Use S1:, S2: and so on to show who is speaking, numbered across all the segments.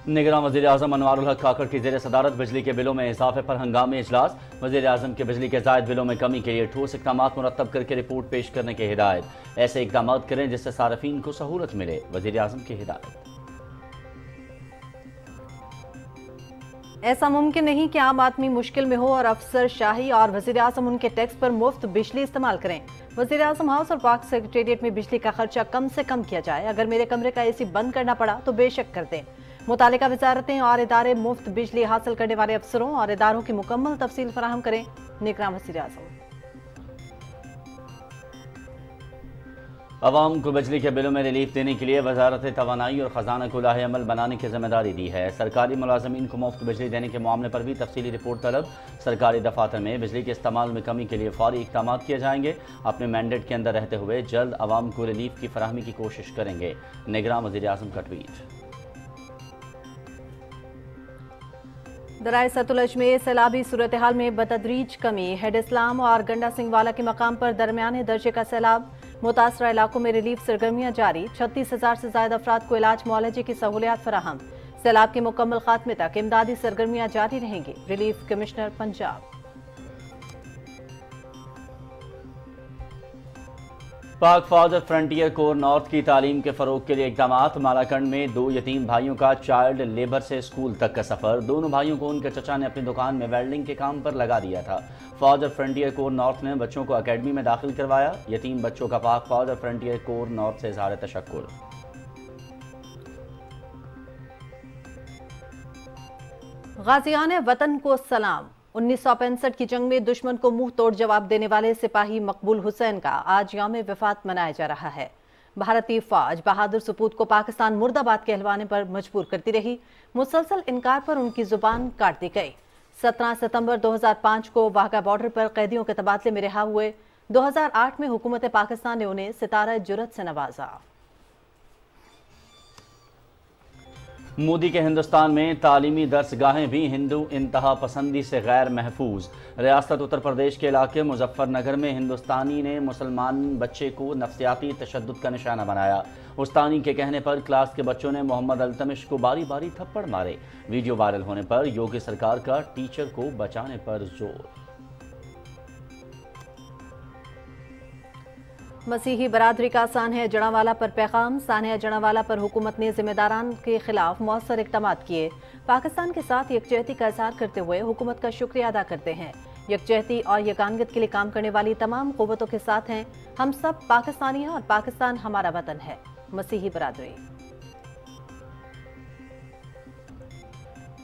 S1: निगरान वज़ीर-ए-आज़म अनवारुल हक काकड़ की ज़ेर सदारत बिजली के बिलों में इजाफे पर हंगामी इजलास। वज़ीर-ए-आज़म के बिजली के ज़ायद बिलों में कमी के लिए ठोस इक़दामात मुरतब करके रिपोर्ट पेश करने की हिदायत। ऐसे इक़दामात करें जिससे सारफीन को सहूलत मिले, वज़ीर-ए-आज़म की हिदायत।
S2: ऐसा मुमकिन नहीं कि आम आदमी मुश्किल में हो और अफसर शाही और वज़ीर-ए-आज़म उनके टैक्स पर मुफ्त बिजली इस्तेमाल करें। वज़ीर-ए-आज़म हाउस और पाक सेक्रेटेरिएट में बिजली का खर्चा कम से कम किया जाए। अगर मेरे कमरे का एसी बंद करना पड़ा तो बेशक कर दें। मुतालिका वज़ारतें और इदारे मुफ्त बिजली हासिल करने वाले अफसरों और इदारों की मुकम्मल तफसील फराहम करें। निगरान वज़ीर-ए-आज़म।
S1: अवाम को बिजली के बिलों में रिलीफ देने के लिए वजारत तवानाई और ख़जाना को लाहे अमल बनाने की जिम्मेदारी दी है। सरकारी मुलाजमीन को मुफ्त बिजली देने के मामले पर भी तफसीली रिपोर्ट तलब। सरकारी दफातर में बिजली के इस्तेमाल में कमी के लिए फौरी इक़दाम किए जाएंगे। अपने मैंडेट के अंदर रहते हुए जल्द अवाम को रिलीफ की फराहमी की कोशिश करेंगे। निगरान वज़ीर-ए-आज़म का ट्वीट।
S2: दराए सतलुज में सैलाबी सूरत हाल में बतदरीज कमी। हेड इस्लाम और गंडा सिंह वाला के मकाम पर दरमियाने दर्जे का सैलाब। मुतासरा इलाकों में रिलीफ सरगर्मियां जारी। 36,000 से ज्यादा अफराद को इलाज मुआलजे की सहूलियात फराहम। सैलाब के मुकम्मल खात्मे तक इमदादी सरगर्मियां जारी रहेंगी। Relief commissioner Punjab.
S1: पाक फौज और फ्रंटियर कोर नॉर्थ की तालीम के फरोग के लिए इक़दामात। मालाकंड में 2 यतीम भाइयों का चाइल्ड लेबर से स्कूल तक का सफर। दोनों भाइयों को उनके चचा ने अपनी दुकान में वेल्डिंग के काम पर लगा दिया था। फौज और फ्रंटियर कोर नॉर्थ ने बच्चों को अकेडमी में दाखिल करवाया। यतीम बच्चों का पाक फौज और फ्रंटियर कोर नॉर्थ से इज़हार तशक्कुर।
S2: गाज़ियान वतन को सलाम। 1965 की जंग में दुश्मन को मुंह तोड़ जवाब देने वाले सिपाही मकबूल हुसैन का आज यौम वफात मनाया जा रहा है। भारतीय फौज बहादुर सपूत को पाकिस्तान मुर्दाबाद कहलवाने पर मजबूर करती रही। मुसलसल इनकार पर उनकी जुबान काट दी गई। 17 सितंबर 2005 को वाघा बॉर्डर पर कैदियों के तबादले में रिहा हुए। 2008 में हुकूमत पाकिस्तान ने उन्हें सितारा जुरत से नवाजा।
S1: मोदी के हिंदुस्तान में तालीमी दर्सगाहें भी हिंदू इंतहा पसंदी से गैर महफूज। रियासत उत्तर प्रदेश के इलाके मुजफ्फरनगर में हिंदुस्तानी ने मुसलमान बच्चे को नफ्सियाती तशद्दुद का निशाना बनाया। उस्तानी के कहने पर क्लास के बच्चों ने मोहम्मद अल्तमिश को बारी बारी थप्पड़ मारे। वीडियो वायरल होने पर योगी सरकार का टीचर को बचाने पर जोर।
S2: मसीही बरादरी का सान्या जड़ावाला पर पैगाम। सान्या जड़ावाला पर हुकूमत ने जिम्मेदारान के खिलाफ मौसर इक़दाम किए। पाकिस्तान के साथ यकजहती का इज़हार करते हुए हुकूमत का शुक्रिया अदा करते हैं। यकजहती और यकानगत के लिए काम करने वाली तमाम क़ुव्वतों के साथ हैं। हम सब पाकिस्तानी हैं और पाकिस्तान हमारा वतन है। मसीही बरादरी।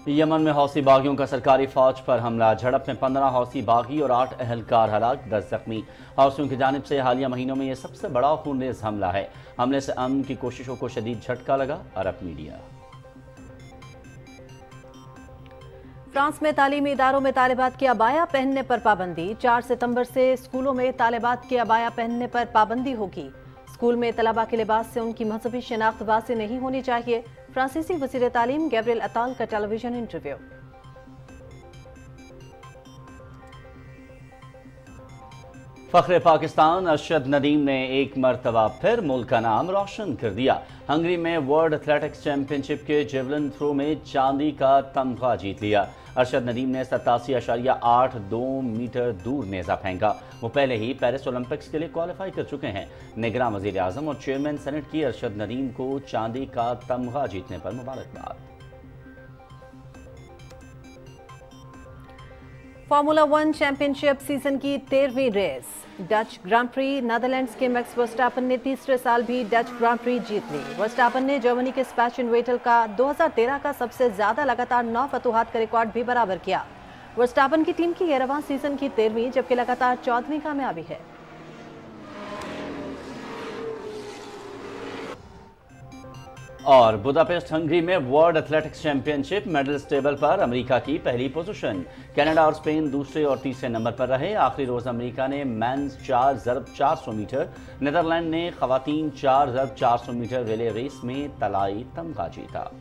S1: यमन में हौसी बागियों का सरकारी फौज पर हमला। झड़प में 15 हौसी बागी और 8 अहलकार हलाक, 10 जख्मी। हौसियों की जानिब से हालिया महीनों में यह सबसे बड़ा खूनरेज हमला है। हमले से अमन की कोशिशों को शदीद झटका लगा। अरब मीडिया।
S2: फ्रांस में तालीमी इदारों में तालिबात की अबाया पहनने पर पाबंदी। 4 सितंबर से स्कूलों में तालिबात की अबाया पहनने पर पाबंदी होगी। स्कूल में तलबा के लिबास से उनकी मजहबी शनाख्त वाज़ेह नहीं होनी चाहिए। फ्रांसीसी वज़ीर तालीम गैब्रिएल अताल का टेलीविजन इंटरव्यू।
S1: फख्रे पाकिस्तान अरशद नदीम ने एक मरतबा फिर मुल्क का नाम रोशन कर दिया। हंगरी में वर्ल्ड एथलेटिक्स चैंपियनशिप के जेवलिन थ्रो में चांदी का तमगा जीत लिया। अरशद नदीम ने 87.82 मीटर दूर नेज़ा फेंका। वो पहले ही पेरिस ओलंपिक्स के लिए क्वालिफाई कर चुके हैं। निगरान वज़ीर आज़म और चेयरमैन सेनेट की अरशद नदीम को चांदी का तमगा जीतने पर मुबारकबाद।
S2: फार्मूला 1 चैंपियनशिप सीजन की 13वीं रेस। डच ग्रां प्री। नीदरलैंड्स के मैक्स वर्स्टापन ने तीसरे साल भी डच ग्रां प्री जीत ली। वर्स्टापन ने जर्मनी के सेबेस्टियन वेटल का 2013 का सबसे ज्यादा लगातार 9 फतूहात का रिकॉर्ड भी बराबर किया। वर्स्टापन की टीम की यह रवां सीजन की 13वीं जबकि लगातार 14वीं कामयाबी है।
S1: और बुदापेस्ट हंगरी में world athletics championship medals table पर अमेरिका की पहली पोजीशन। कनाडा और स्पेन दूसरे और तीसरे नंबर पर रहे। आखिरी रोज अमेरिका ने मेंस 4x400 मीटर, नीदरलैंड ने खवातीन 4x400 मीटर रिले रेस में तलाई तमगा जीता।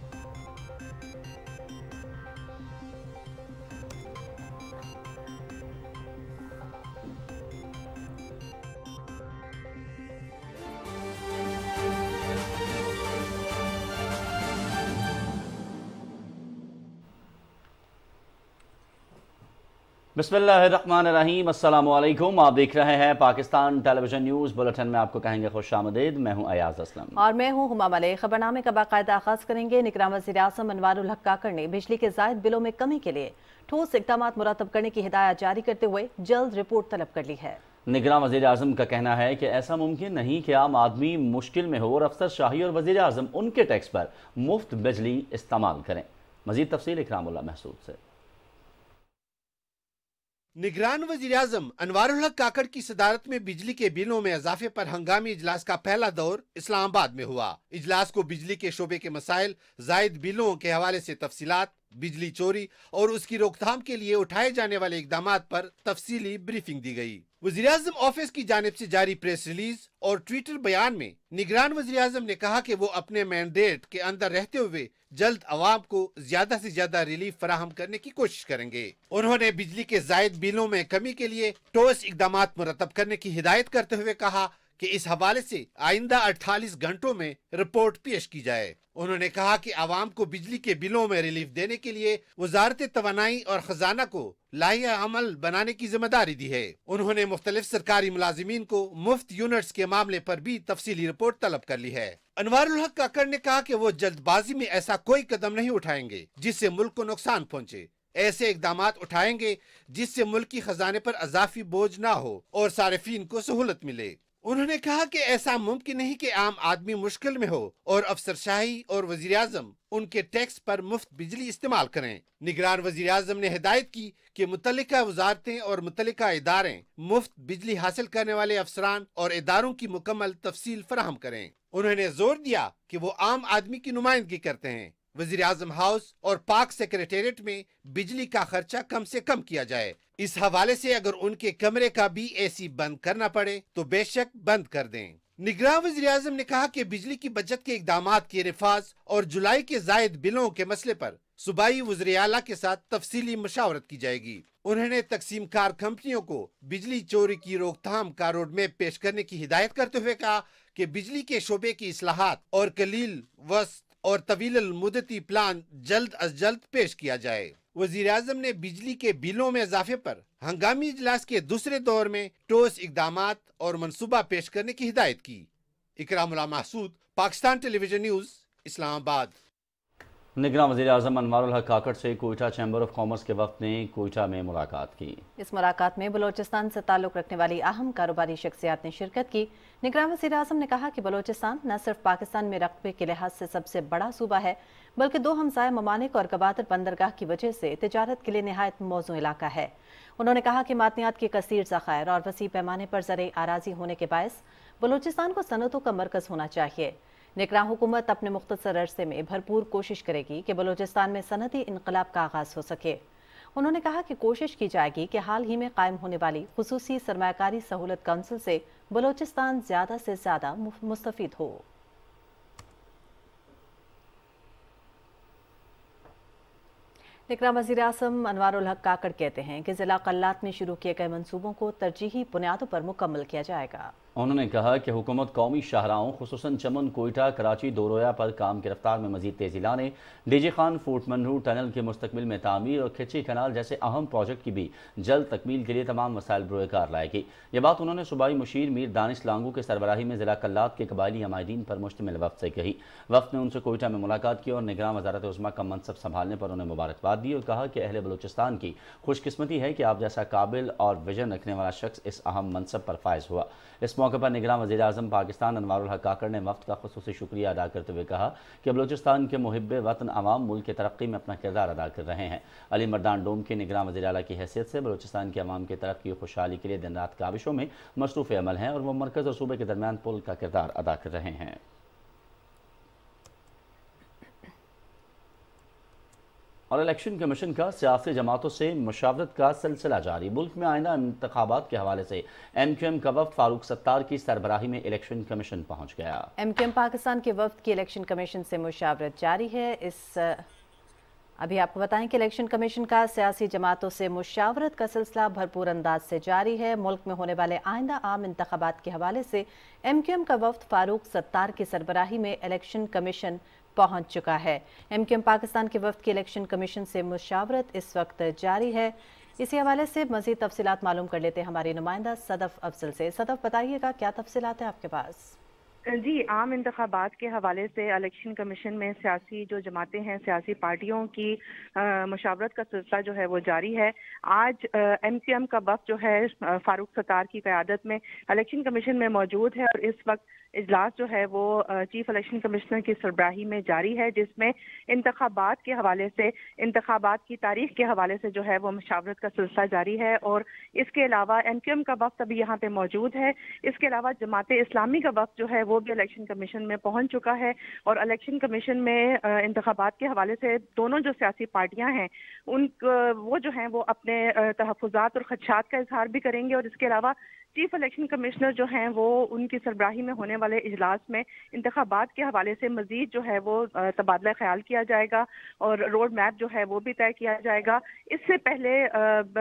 S1: बिस्मिल्लाहिर्रहमानिर्रहीम, अस्सलामु अलैकुम। आप देख रहे हैं पाकिस्तान टेलीविजन न्यूज़ बुलेटिन में आपको कहेंगे खुश आमदीद। मैं हूं अयाज असलम
S2: और मैं हूं हुमा मलिक। खबरनामे का बाकायदा आगाज करेंगे। निगरान वज़ीर आज़म अनवारुल हक काकड़ ने बिजली के ज़ायद बिलों में कमी के लिए ठोस इक़दाम मुरतब करने की हिदायत जारी करते हुए जल्द रिपोर्ट तलब कर ली है।
S1: निगरान वज़ीर आज़म का कहना है कि ऐसा मुमकिन नहीं कि आम आदमी मुश्किल में हो और अफसर शाही और वज़ीर आज़म उनके टैक्स पर मुफ्त बिजली इस्तेमाल करें। मज़ीद तफसील इकरामुल्लाह महसूद से।
S3: निगरान वज़ीर आज़म अनवारुल हक काकड़ की सदारत में बिजली के बिलों में इजाफे पर हंगामी इजलास का पहला दौर इस्लामाबाद में हुआ। इजलास को बिजली के शोबे के मसाइल, जायद बिलों के हवाले से तफसीलात, बिजली चोरी और उसकी रोकथाम के लिए उठाए जाने वाले इकदामात पर तफसीली ब्रीफिंग दी गई। वज़ीर आज़म ऑफिस की जानिब से जारी प्रेस रिलीज और ट्विटर बयान में निगरान वज़ीर आज़म ने कहा कि वो अपने मैंडेट के अंदर रहते हुए जल्द अवाम को ज्यादा से ज्यादा रिलीफ फराहम करने की कोशिश करेंगे। उन्होंने बिजली के जायद बिलों में कमी के लिए ठोस इक़दामात मुरतब करने की हिदायत करते हुए कहा कि इस हवाले से आइंदा 48 घंटों में रिपोर्ट पेश की जाए। उन्होंने कहा कि आवाम को बिजली के बिलों में रिलीफ देने के लिए वजारत तवानाई और खजाना को लाहिया अमल बनाने की जिम्मेदारी दी है। उन्होंने मुख्तलिफ सरकारी मुलाजिमीन को मुफ्त यूनिट्स के मामले पर भी तफसीली रिपोर्ट तलब कर ली है। अनवारुल हक काकड़ ने कहा कि वो जल्दबाजी में ऐसा कोई कदम नहीं उठाएंगे जिससे मुल्क को नुकसान पहुंचे। ऐसे इकदामात उठाएंगे जिससे मुल्क की खजाने पर अजाफी बोझ ना हो और सारिफीन को सहूलत मिले। उन्होंने कहा कि ऐसा मुमकिन नहीं कि आम आदमी मुश्किल में हो और अफसरशाही और वजीर आजम उनके टैक्स पर मुफ्त बिजली इस्तेमाल करें। निगरान वजीर आजम ने हिदायत की कि मुतल्लिका वजारतें और मुतल्लिका इदारे मुफ्त बिजली हासिल करने वाले अफसरान और इदारों की मुकम्मल तफसील फराहम करें। उन्होंने जोर दिया कि वो आम आदमी की नुमाइंदगी करते हैं। वजीर आजम हाउस और पाक सेक्रेटेरिएट में बिजली का खर्चा कम से कम किया जाए। इस हवाले से अगर उनके कमरे का भी एसी बंद करना पड़े तो बेशक बंद कर दें। निगरान वज़ीर आज़म ने कहा कि बिजली की बचत के इक़दामात के रिफाज और जुलाई के जायद बिलों के मसले पर सूबाई वज़ीर आला के साथ तफसीली मशावरत की जाएगी। उन्होंने तकसीम कार कंपनियों को बिजली चोरी की रोकथाम का रोड मैप पेश करने की हिदायत करते हुए कहा कि बिजली के शोबे की इस्लाहात और कलील वस्त और तवील मुद्दती प्लान जल्द अज जल्द पेश किया जाए। वज़ीर आज़म ने बिजली के बिलों में इजाफे पर हंगामी इजलास के दूसरे दौर में ठोस इक़दामात और मंसूबा पेश करने की हिदायत की। Ikramullah Mehsud, Pakistan television news, Islamabad.
S1: निगरान वज़ीर आज़म अनवारुल हक काकड़ से कोयटा चैम्बर ऑफ कॉमर्स के वक्त ने कोयटा में मुलाकात की।
S2: इस मुलाकात में बलोचिस्तान से ताल्लुक़ रखने वाली अहम कारोबारी शख्सियात ने शिरकत की। निगरान वज़ीर आज़म ने कहा कि बलोचिस्तान न सिर्फ पाकिस्तान में रकबे के लिहाज से सबसे बड़ा सूबा है बल्कि दो हमसाया ममालिक और गवादर बंदरगाह की वजह से तिजारत के लिए निहायत मौजू इलाका है। उन्होंने कहा कि मादनियात के कसीर ज़खायर और वसी पैमाने पर ज़रे आराजी होने के बायस बलोचिस्तान को सनतों का मरकज़ होना चाहिए। निगरान हुकूमत अपने मुख्तसर अरसे में भरपूर कोशिश करेगी कि बलोचिस्तान में सनती इनकलाब का आगाज़ हो सके। उन्होंने कहा कि कोशिश की जाएगी कि हाल ही में कायम होने वाली खुसूसी सरमायाकारी सहूलत काउंसिल से बलोचिस्तान ज़्यादा से ज़्यादा मुस्तफ़ीद हो। निगरान वज़ीर आज़म अनवारुल हक काकड़ कहते हैं कि ज़िला कल्लात में शुरू किए गए मंसूबों को तरजीही बुनियादों पर मुकम्मल किया जाएगा।
S1: उन्होंने कहा कि हुकूमत कौमी शाहराहों खुसूसन चमन, कोयटा, कराची, दोरोया पर काम की रफ्तार में मजीद तेज़ी लाने, डीजी खान फूट मनरू टनल के मुस्तकबिल में तामीर और खिची कनाल जैसे अहम प्रोजेक्ट की भी जल्द तकमील के लिए तमाम वसाइल बरोकार लाएगी। ये बात उन्होंने सूबाई मुशीर मीर दानिश लांगू के सरबराही में ज़िला कल्लात के कबायली हमायदीन पर मुश्तमिल वफ़द से कही। वफ़द ने उनसे कोयटा में मुलाकात की और निगरान वज़ारत उज़्मा का मनसब संभालने पर उन्हें मुबारकबाद दी और कहा कि अहले बलूचिस्तान की खुशकिस्मती है कि आप जैसा काबिल और विजन रखने वाला शख्स इस अहम मनसब पर फायज हुआ। इस मौके पर निगरान वज़ीर आज़म पाकिस्तान अनवारुल हक काकड़ ने वफ़द का खुसूसी शुक्रिया अदा करते हुए कहा कि बलूचिस्तान के मुहिब्बे वतन अवाम मुल्क की तरक्की में अपना किरदार अदा कर रहे हैं। अली मर्दान डोम के निगरान वज़ीर आला की हैसियत से बलूचिस्तान के अवाम की तरक्की और खुशहाली के लिए दिन रात काविशों में मसरूफ़ अमल हैं और वो मरकज़ और सूबे के दरमियान पुल का किरदार अदा कर रहे हैं। और इलेक्शन कमीशन का सियासी जमातों से मुशावरत का सिलसिला जारी। मुल्क में आइंदा इंतखाबात के हवाले से MQM का वफ़द फारूक सत्तार की सरबराही में इलेक्शन कमीशन पहुंच गया।
S2: MQM पाकिस्तान के वफ़द की इलेक्शन कमीशन से मुशावरत जारी है। अभी आपको बताएं कि इलेक्शन कमीशन का सियासी जमातों से मुशावरत का सिलसिला भरपूर अंदाज से जारी है। मुल्क में होने वाले आइंदा आम इंतखाबात के हवाले से MQM का वफ़द फारूक सत्तार की सरबराही में इलेक्शन कमीशन पहुंच चुका है। MQM पाकिस्तान के वफ़द की इलेक्शन कमीशन से मुशावरत इस वक्त जारी है। इसी हवाले से मज़ीद तफसीलात मालूम कर लेते हैं हमारी नुमाइंदा सदफ अफजल से। सदफ, बताइएगा क्या तफसीलात हैं आपके पास?
S4: जी, आम इंतखाबात के हवाले से इलेक्शन कमीशन में सियासी जो जमातें हैं, सियासी पार्टियों की मुशावरत का सिलसिला जो है वो जारी है। आज MQM का वफ़द जो है फारूक सत्तार की क़यादत में इलेक्शन कमीशन में मौजूद है और इस वक्त इजलास जो है वो चीफ इलेक्शन कमिश्नर की सरबराही में जारी है, जिसमें इंतखाबात के हवाले से, इंतखाबात की तारीख के हवाले से जो है वो मुशावरत का सिलसिला जारी है। और इसके अलावा MQM का वफ़द अभी यहाँ पे मौजूद है। इसके अलावा जमात इस्लामी का वफ़द जो है वो भी इलेक्शन कमीशन में पहुंच चुका है और इलेक्शन कमीशन में इंतखाबात के हवाले से दोनों जो सियासी पार्टियां हैं वो जो हैं वो अपने तहफ़्फ़ुज़ात और ख़दशात का इजहार भी करेंगे। और इसके अलावा चीफ इलेक्शन कमिश्नर जो हैं वो उनकी सरबराही में होने वाले इजलास में इंतखाबात के हवाले से मज़ीद जो है वो तबादला ख्याल किया जाएगा और रोड मैप जो है वो भी तय किया जाएगा। इससे पहले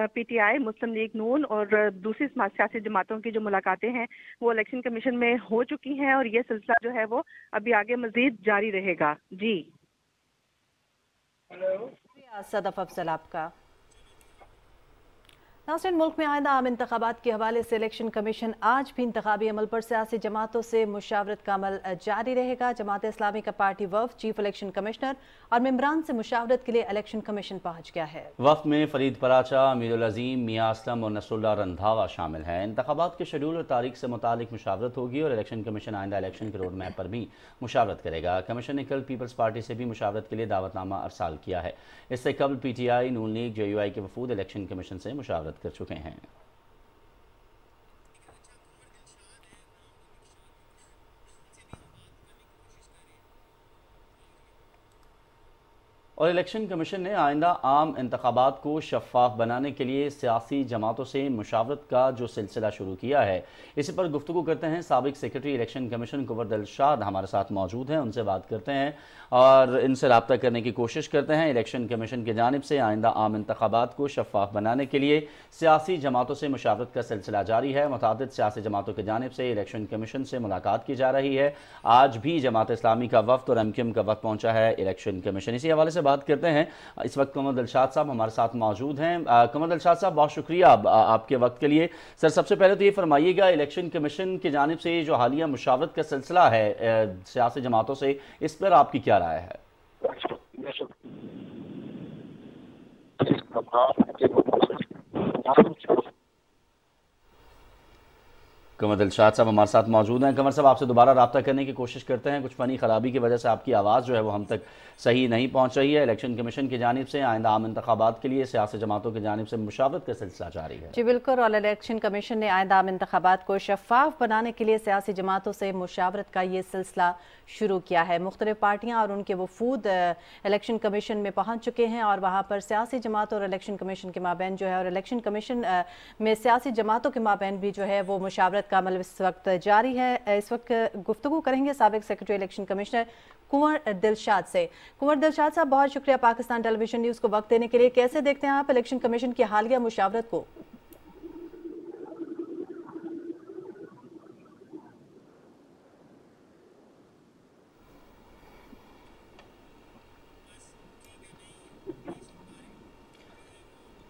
S4: PTI, मुस्लिम लीग नून और दूसरी सियासी जमातों की जो मुलाकातें हैं वो इलेक्शन कमीशन में हो चुकी हैं और ये सिलसिला जो है वो अभी आगे मज़ीद जारी रहेगा। जी
S2: सदफ अफजल आपका। नाज़रीन, मुल्क में आइंदा आम इंतखाबात के हवाले से इलेक्शन कमीशन आज भी इंतखाबी अमल पर सियासी जमातों से मुशावरत का अमल जारी रहेगा। जमात इस्लामी का पार्टी वफ़द चीफ इलेक्शन कमिश्नर और मेंबरान से मुशावरत के लिए इलेक्शन कमीशन पहुंच गया है।
S1: वफ़द में फरीद पराचा, अमीरुल अज़ीम, मियां असलम और नसरुल्लाह रंधावा शामिल हैं। इंतखाबात के शेड्यूल और तारीख से मुतालिक मुशावरत होगी और इलेक्शन कमीशन आइंदा इलेक्शन के रोड मैप पर भी मुशावरत करेगा। कमीशन ने कल पीपल्स पार्टी से भी मुशावरत के लिए दावतनामा अरसाल किया है। इससे कबल PTI, नून लीग, JUI के वफूद इलेक्शन कमीशन से मुशावरत कर चुके हैं। और इलेक्शन कमीशन ने आइंदा आम इंतखाबात को शफाफ बनाने के लिए सियासी जमातों से मुशावरत का जो सिलसिला शुरू किया है, इसी पर गुफ्तगू करते हैं। साबिक सेक्रेटरी इलेक्शन कमीशन कुंवर दिलशाद हमारे साथ मौजूद हैं, उनसे बात करते हैं और इनसे रब्ता करने की कोशिश करते हैं। इलेक्शन कमीशन की जानिब से आइंदा आम इंतखाबात को शफाफ बनाने के लिए सियासी जमातों से मुशावरत का सिलसिला जारी है। मुतादिद सियासी जमातों की जानिब से इलेक्शन कमीशन से मुलाकात की जा रही है। आज भी जमात इस्लामी का वफ़द और MQM का वफ़द पहुँचा है इलेक्शन कमीशन। इसी हवाले से बात करते हैं। इस वक्त कुंवर दिलशाद साहब हमारे साथ मौजूद हैं। कुंवर दिलशाद साहब, बहुत शुक्रिया आपके वक्त के लिए। सर, सबसे पहले तो ये फरमाइएगा, इलेक्शन कमीशन की जानिब से जो हालिया मुशावरत का सिलसिला है सियासी जमातों से, इस पर आपकी क्या राय है? कुंवर दिलशाद साहब हमारे साथ मौजूद हैं। कुंवर साहब, आपसे दोबारा रब्ता करने की कोशिश करते हैं। कुछ फ़नी ख़राबी की वजह से आपकी आवाज़ जो है वो हम तक सही नहीं पहुंच रही है। इलेक्शन कमीशन की जानिब से आइंदा आम इंतखाबात के लिए सियासी जमातों की जानिब से मुशावरत का सिलसिला जारी है।
S2: जी बिल्कुल, और इलेक्शन कमीशन ने आइंदा आम इंतखाबात को शफाफ बनाने के लिए सियासी जमातों से मुशावरत का ये सिलसिला शुरू किया है। मुख्तलिफ पार्टियाँ और उनके वफूद इलेक्शन कमीशन में पहुँच चुके हैं और वहाँ पर सियासी जमात और इलेक्शन कमीशन के माबैन जो है, और इलेक्शन कमीशन में सियासी जमातों के माबैन भी जो है वो मुशावरत का अमल इस वक्त जारी है। इस वक्त गुफ्तगू करेंगे साबिक सेक्रेटरी इलेक्शन कमिश्नर कुंवर दिलशाद से। कुंवर दिलशाद साहब, बहुत शुक्रिया पाकिस्तान टेलीविजन न्यूज़ को वक्त देने के लिए। कैसे देखते हैं आप इलेक्शन कमीशन की हालिया मुशावरत को?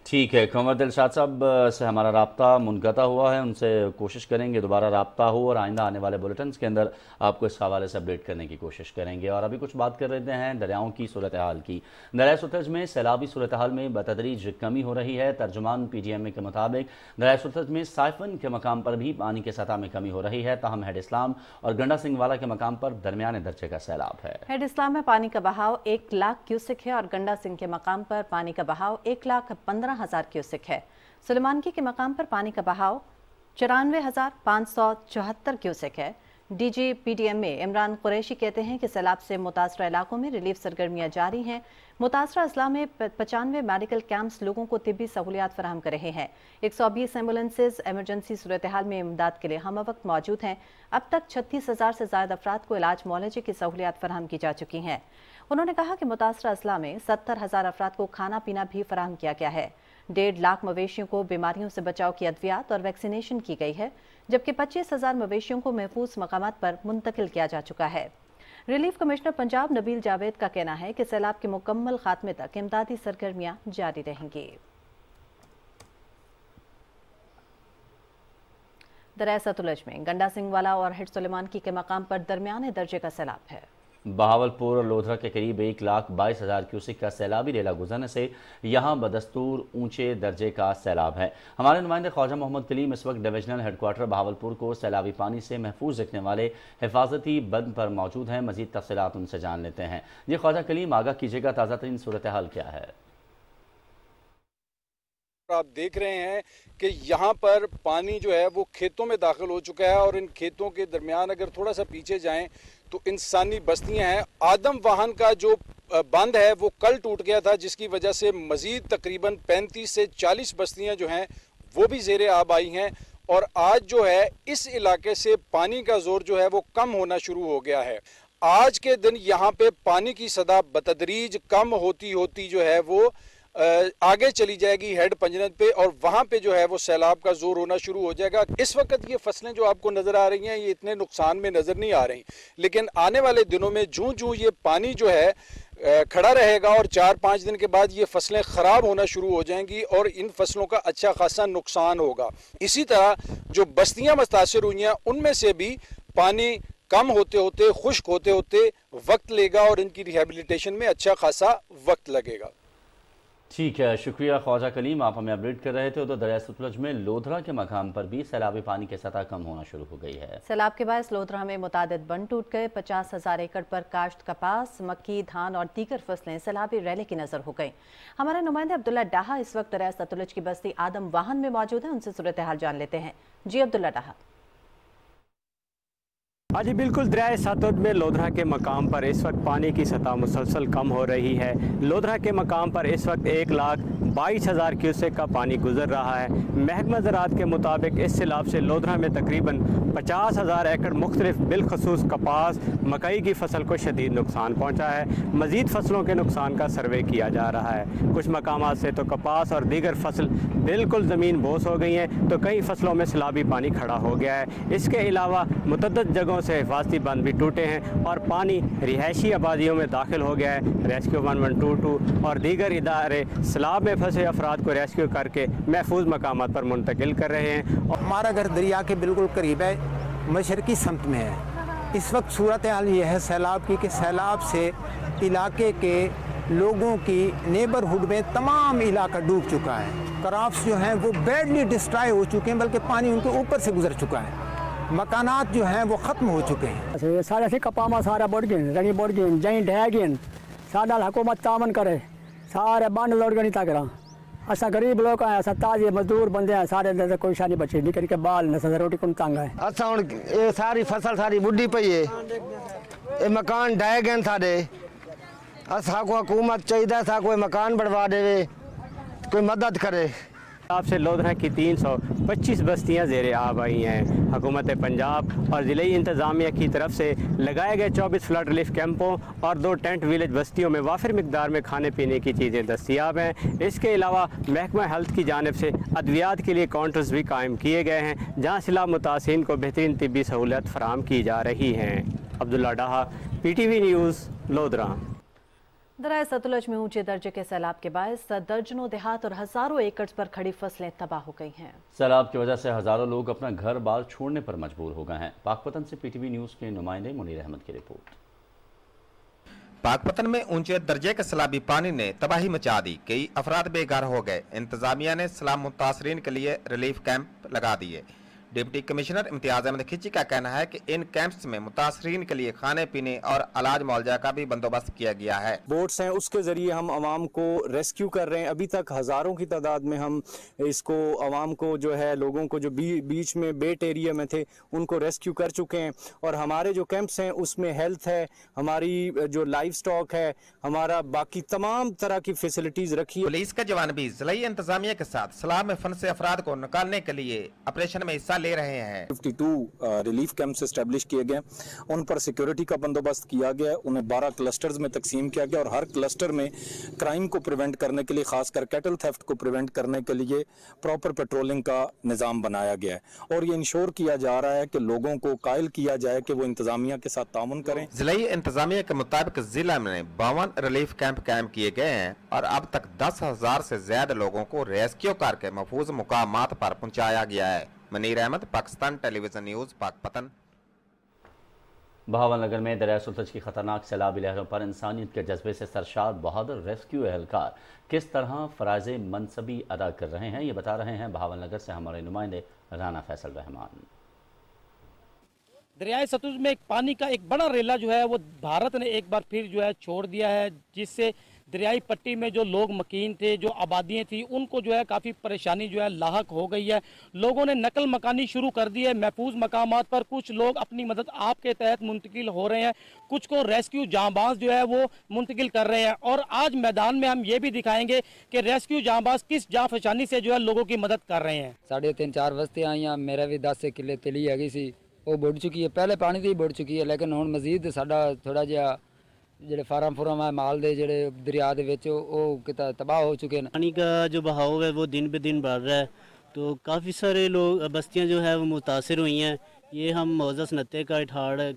S1: ठीक है, कुंवर दिलशाद साहब से हमारा राब्ता मुनक़ता हुआ है, उनसे कोशिश करेंगे दोबारा राब्ता हो और आइंदा आने वाले बुलेटिन्स के अंदर आपको इस हवाले से अपडेट करने की कोशिश करेंगे। और अभी कुछ बात कर रहे हैं दरियाओं की सूरत हाल की। दरियाए सतलज में सैलाबी सूरत हाल में बतदरीज कमी हो रही है। तर्जुमान PTM के मुताबिक दरियाए सतलज में साइफन के मकाम पर भी पानी की सतह में कमी हो रही है, ताहम हेड इस्लाम और गंडा सिंह वाला के मकाम पर दरमियाने दर्जे का सैलाब है।
S2: हेड इस्लाम में पानी का बहाव 1 लाख क्यूसिक है और गंडा सिंह के मकाम पर पानी का बहाव 1,15,000 क्यूसिक है। सुलेमानकी के मकाम पर पानी का बहाव 94,574 क्यूसिक है। DG PTM में इमरान कुरैशी कहते हैं कि सैलाब से मुतासरा इलाकों में रिलीफ सरगर्मियां जारी हैं। मुतासरा अजला में 95 मेडिकल कैंप्स लोगों को तिब्बी सहूलियात फराहम कर रहे हैं। 120 एम्बुलेंसेज इमरजेंसी सूरत हाल में इमदाद के लिए हम वक्त मौजूद हैं। अब तक 36,000 से ज़्यादा अफराद को इलाज मुआलजे की सहूलियात फराहम की जा चुकी हैं। उन्होंने कहा कि मुतासरा अजला में 70,000 अफराद को खाना पीना भी फराहम किया गया है। 1.5 लाख मवेशियों को बीमारियों से बचाव की अद्वियात और वैक्सीनेशन की गई है, जबकि 25,000 मवेशियों को महफूज मकामात पर मुंतकिल किया जा चुका है। रिलीफ कमिश्नर पंजाब नबील जावेद का कहना है कि सैलाब के मुकम्मल खात्मे तक इमदादी सरगर्मियां जारी रहेंगी। दरिया सतलुज में गंडा सिंह वाला और हिट सुलेमानकी के मकाम पर दरमियाने दर्जे का सैलाब है।
S1: बहावलपुर और लोधरा के करीब 1,22,000 क्यूसिक का सैलाबी रेला गुजरने से यहां बदस्तूर ऊंचे दर्जे का सैलाब है। हमारे नुमाइंदे ख्वाजा मोहम्मद कलीम इस वक्त डिविजनल हेडक्वार्टर बहावलपुर को सैलाबी पानी से महफूज रखने वाले हिफाजती बंद पर मौजूद हैं। मजीद तफसीलात उनसे जान लेते हैं। जी ख्वाजा कलीम, आगाह कीजिएगा, ताज़ा तरीन सूरत हाल क्या है?
S5: आप देख रहे हैं कि यहाँ पर पानी जो है वो खेतों में दाखिल हो चुका है और इन खेतों के दरमियान अगर थोड़ा सा पीछे जाएं तो इंसानी बस्तियां हैं। आदम वाहन का जो बंद है वो कल टूट गया था, जिसकी वजह से मजीद तकरीबन 35 से 40 बस्तियां जो हैं वो भी ज़ेरे आब आई हैं और आज जो है इस इलाके से पानी का जोर जो है वो कम होना शुरू हो गया है। आज के दिन यहाँ पे पानी की सतह बतदरीज कम होती होती जो है वो आगे चली जाएगी हेड पंजरत पे और वहाँ पे जो है वो सैलाब का जोर होना शुरू हो जाएगा। इस वक्त ये फसलें जो आपको नज़र आ रही हैं ये इतने नुकसान में नज़र नहीं आ रही, लेकिन आने वाले दिनों में जूं जूं ये पानी जो है खड़ा रहेगा और 4-5 दिन के बाद ये फसलें ख़राब होना शुरू हो जाएंगी और इन फसलों का अच्छा खासा नुकसान होगा। इसी तरह जो बस्तियाँ मुतासर हुई हैं उनमें से भी पानी कम होते होते खुश्क होते होते वक्त लेगा और इनकी रिहेबिलिटेशन में अच्छा खासा वक्त लगेगा।
S1: ठीक है, शुक्रिया ख्वाजा कलीम, आप हमें अपडेट कर रहे थे। तो दरिया सतलुज में लोधरा के मकाम पर भी सैलाबी पानी की सतह कम होना शुरू हो गई है।
S2: सैलाब के बायस लोधरा में मुतादिद बंद टूट गए। 50,000 एकड़ पर काश्त कपास, मक्की, धान और दीगर फसलें सैलाबी रैले की नजर हो गई। हमारे नुमाइंदे अब्दुल्ला डाहा इस वक्त दरिया सतलुज की बस्ती आदम वाहन में मौजूद है, उनसे सूरत हाल जान लेते हैं। जी अब्दुल्ला डाहा।
S6: जी बिल्कुल, दरिया सतलुज में लोधरा के मकाम पर इस वक्त पानी की सतह मुसलसल कम हो रही है। लोधरा के मकाम पर इस वक्त 1,22,000 क्यूसेक का पानी गुजर रहा है। महकमा ज़राअत के मुताबिक इस सैलाब से लोधरा में तकरीबन 50,000 एकड़ मुख्तलिफ बिलखसूस कपास, मकई की फसल को शदीद नुकसान पहुँचा है। मज़ीद फसलों के नुकसान का सर्वे किया जा रहा है। कुछ मकामात से तो कपास और दीगर फसल बिल्कुल ज़मीन बोस हो गई हैं, तो कई फसलों में सैलाबी पानी खड़ा हो गया है। इसके अलावा मुतअद्दिद जगहों से हिफाजती बंद भी टूटे हैं और पानी रिहायशी आबादियों में दाखिल हो गया है। रेस्क्यू 1122 और दीगर इदारे सैलाब में फंसे अफराद को रेस्क्यू करके महफूज मकामात पर मुंतकिल कर रहे हैं।
S7: हमारा घर दरिया के बिल्कुल करीब है, मशरकी समत में है। इस वक्त सूरत हाल ये है सैलाब की कि सैलाब से इलाके के लोगों की नेबरहुड में तमाम इलाका डूब चुका है। क्रॉप्स जो हैं वो बैडली डिस्ट्रॉय हो चुके हैं, बल्कि पानी उनके ऊपर से गुजर चुका है। मकानात जो हैं वो ख़त्म हो चुके हैं।
S8: सारे से कपामा सारा बढ़ गए, रंगी बढ़ गए, जहीं ढह गए। सादा हुकूमत तामन करे, सारे बंद लौट गए तक असा गरीब लोग हैं, असा ताजे मजदूर बंदे हैं, सारे कोई शानी बचे निकल के बाल न रोटी कौन तंग है।
S9: असा हुण ये सारी फसल सारी बुढ़ी पई है, ये मकान ढह गए सारे। असा को हुकूमत चाहिए था कोई मकान बनवा दे, कोई मदद करे।
S6: आपसे लोधरा की 325 बस्तियां ज़ेरे आब आई हैं। हुकूमत पंजाब और ज़िले इंतज़ामिया की तरफ से लगाए गए 24 फ्लड रिलीफ कैंपों और 2 टेंट विलेज बस्तियों में वाफिर मिकदार में खाने पीने की चीज़ें दस्तियाब हैं। इसके अलावा महकमा हेल्थ की जानिब से अद्वियात के लिए काउंटर्स भी कायम किए गए हैं, जहाँ सैलाब मुतासिरीन को बेहतरीन तिब्बी सहूलत फराहम की जा रही हैं। अब्दुल्ला डाहा, PTV न्यूज़, लोधरा।
S2: दरिया सतलुज में ऊंचे दर्जे के सैलाब के बायस दर्जनों देहात और हजारों एकड़ पर खड़ी फसलें तबाह हो गई हैं।
S1: सैलाब की वजह से हजारों लोग अपना घर बार छोड़ने पर मजबूर हो गए हैं। पाकपतन से PTV न्यूज़ के नुमाइंदे मुनीर अहमद की रिपोर्ट।
S10: पाकपतन में ऊंचे दर्जे के सैलाबी पानी ने तबाही मचा दी, कई अफराद बेघर हो गए। इंतजामिया ने सैलाब मुतासरीन के लिए रिलीफ कैंप लगा दिए। डिप्टी कमिश्नर इम्तियाज अहमद खिची का कहना है कि इन कैंप्स में मुतासरीन के लिए खाने पीने और अलाज मुआवजा का भी बंदोबस्त किया गया है।
S11: बोट्स हैं, उसके जरिए हम आवाम को रेस्क्यू कर रहे हैं। अभी तक हज़ारों की तादाद में हम इसको आवाम को जो है लोगों को जो बीच में बेट एरिया में थे उनको रेस्क्यू कर चुके हैं। और हमारे जो कैंप्स हैं उसमें हेल्थ है, हमारी जो लाइफ स्टॉक है, हमारा बाकी तमाम तरह की फैसिलिटीज रखी है।
S10: पुलिस के जवान भी जिला इंतजामिया के साथ सैलाब में फंसे अफराद को निकालने के लिए ऑपरेशन में हिस्सा ले रहे हैं।
S11: 52 रिलीफ कैंप्स एस्टेब्लिश किए गए, उन पर सिक्योरिटी का बंदोबस्त किया गया, उन्हें 12 क्लस्टर्स में तकसीम किया गया और हर क्लस्टर में क्राइम को प्रिवेंट करने के लिए, खासकर कैटल थेफ्ट को प्रिवेंट करने के लिए प्रॉपर पेट्रोलिंग का निज़ाम बनाया गया है। और ये इंश्योर किया जा रहा है कि लोगों को कायल किया जाए कि वो इंतजामिया के साथ तामुन करें।
S10: जिला इंतजामिया के मुताबिक जिला में 52 रिलीफ कैंप कायम किए गए हैं और अब तक 10,000 से ज्यादा लोगों को रेस्क्यू करके महफूज मुकामात पर पहुँचाया गया है। Munir Ahmed, Pakistan television news, Pakpattan.
S1: बहावलनगर में दरिया सुतलज की खतरनाक सैलाबी लहरों पर इंसानियत के जज्बे से सरशार बहादुर रेस्क्यू एहलकार किस तरह फराज मनसबी अदा कर रहे हैं, ये बता रहे हैं बहावलनगर से हमारे नुमाइंदे राना फैसल रहमान।
S12: दरियाए सतलुज में एक पानी का एक बड़ा रेला जो है वो भारत ने एक बार फिर जो है छोड़ दिया है, जिससे दरियाई पट्टी में जो लोग मकीन थे, जो आबादियाँ थी, उनको जो है काफ़ी परेशानी जो है लाहक हो गई है। लोगों ने नकल मकानी शुरू कर दी है। महफूज मकामात पर कुछ लोग अपनी मदद आपके तहत मुंतकिल हो रहे हैं, कुछ को रेस्क्यू जांबाज जो है वो मुंतकिल कर रहे हैं। और आज मैदान में हम ये भी दिखाएंगे कि रेस्क्यू जांबाज किस जांफशानी से जो है लोगों की मदद कर रहे हैं।
S13: 3.5-4 बस्तियां आईयां, मेरे भी 10 किले तिली हैगी सी, वो बुड़ चुकी है। पहले पानी दी बुड़ चुकी है, लेकिन हुण मजीद साडा थोड़ा जिहा ਜਿਹੜੇ ਫਾਰਮ ਫੁਰਮ ਹੈ ਮਾਲ ਦੇ ਜਿਹੜੇ ਦਰਿया ਦੇ ਵਿੱਚ ਉਹ ਕਿਤਾ तबाह हो चुके हैं।
S14: पानी का जो बहाव है वो दिन पे दिन बढ़ रहा है, तो काफ़ी सारे लोग बस्तियां जो है वो मुतासिर हुई हैं। ये हम मौजा सनत्ते का इठाड़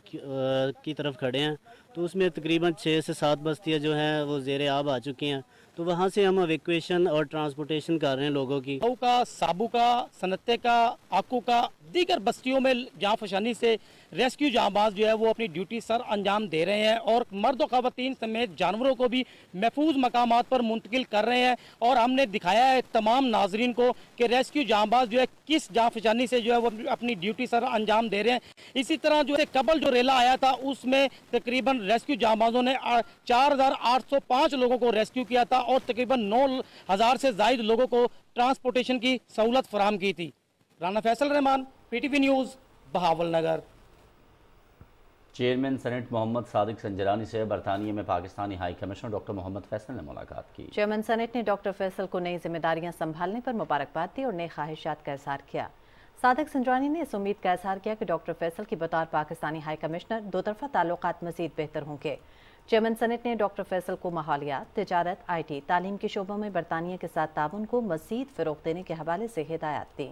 S14: की तरफ खड़े हैं, तो उसमें तकरीबन 6 से 7 बस्तियां जो हैं वो ज़ेरे आब आ चुकी हैं। तो वहाँ से हम एवेक्यूएशन और ट्रांसपोर्टेशन कर रहे हैं लोगों की।
S12: का, साबू का, सनत्ते का, आकू का, दीगर बस्तियों में जांफशानी से रेस्क्यू जांबाज जो है वो अपनी ड्यूटी सर अंजाम दे रहे हैं और मर्द और ख़वातीन समेत जानवरों को भी महफूज मकामात पर मुंतकिल कर रहे हैं। और हमने दिखाया है तमाम नाजरीन को कि रेस्क्यू जांबाज जो है किस जांफशानी से जो है वो अपनी ड्यूटी सर अंजाम दे रहे हैं। इसी तरह जो है कबल जो रेला आया था उसमें तकरीबन रेस्क्यू जांबाजों ने 4805 लोगों को रेस्क्यू किया था और तकरीबन 9000 से ज़ायद लोगों को ट्रांसपोर्टेशन की सहूलत फराहम की थी। Rana Faisal Rehman, PTV news, Bahawalnagar.
S1: Chairman senate Mohammad Sadiq Sanjrani से बरतानिया में Pakistani high commissioner doctor Mohammad Faisal ने मुलाकात की।
S2: चेयरमैन सेनेट ने डॉक्टर फैसल को नई जिम्मेदारियां संभालने पर मुबारकबाद दी और नई ख्वाहिशात का इजहार किया। सादिक संजरानी ने इस उम्मीद का इजहार किया कि डॉक्टर फैसल की बतौर पाकिस्तानी हाई कमिश्नर दो तरफा ताल्लुकात मजीद बेहतर होंगे। चेयरमैन सेनेट ने डॉक्टर फैसल को माहौलियात, तिजारत, IT, तालीम के शोबों में बरतानिया के साथ ताउन को मजीद फ़रोग़ देने के हवाले से हिदायत दी।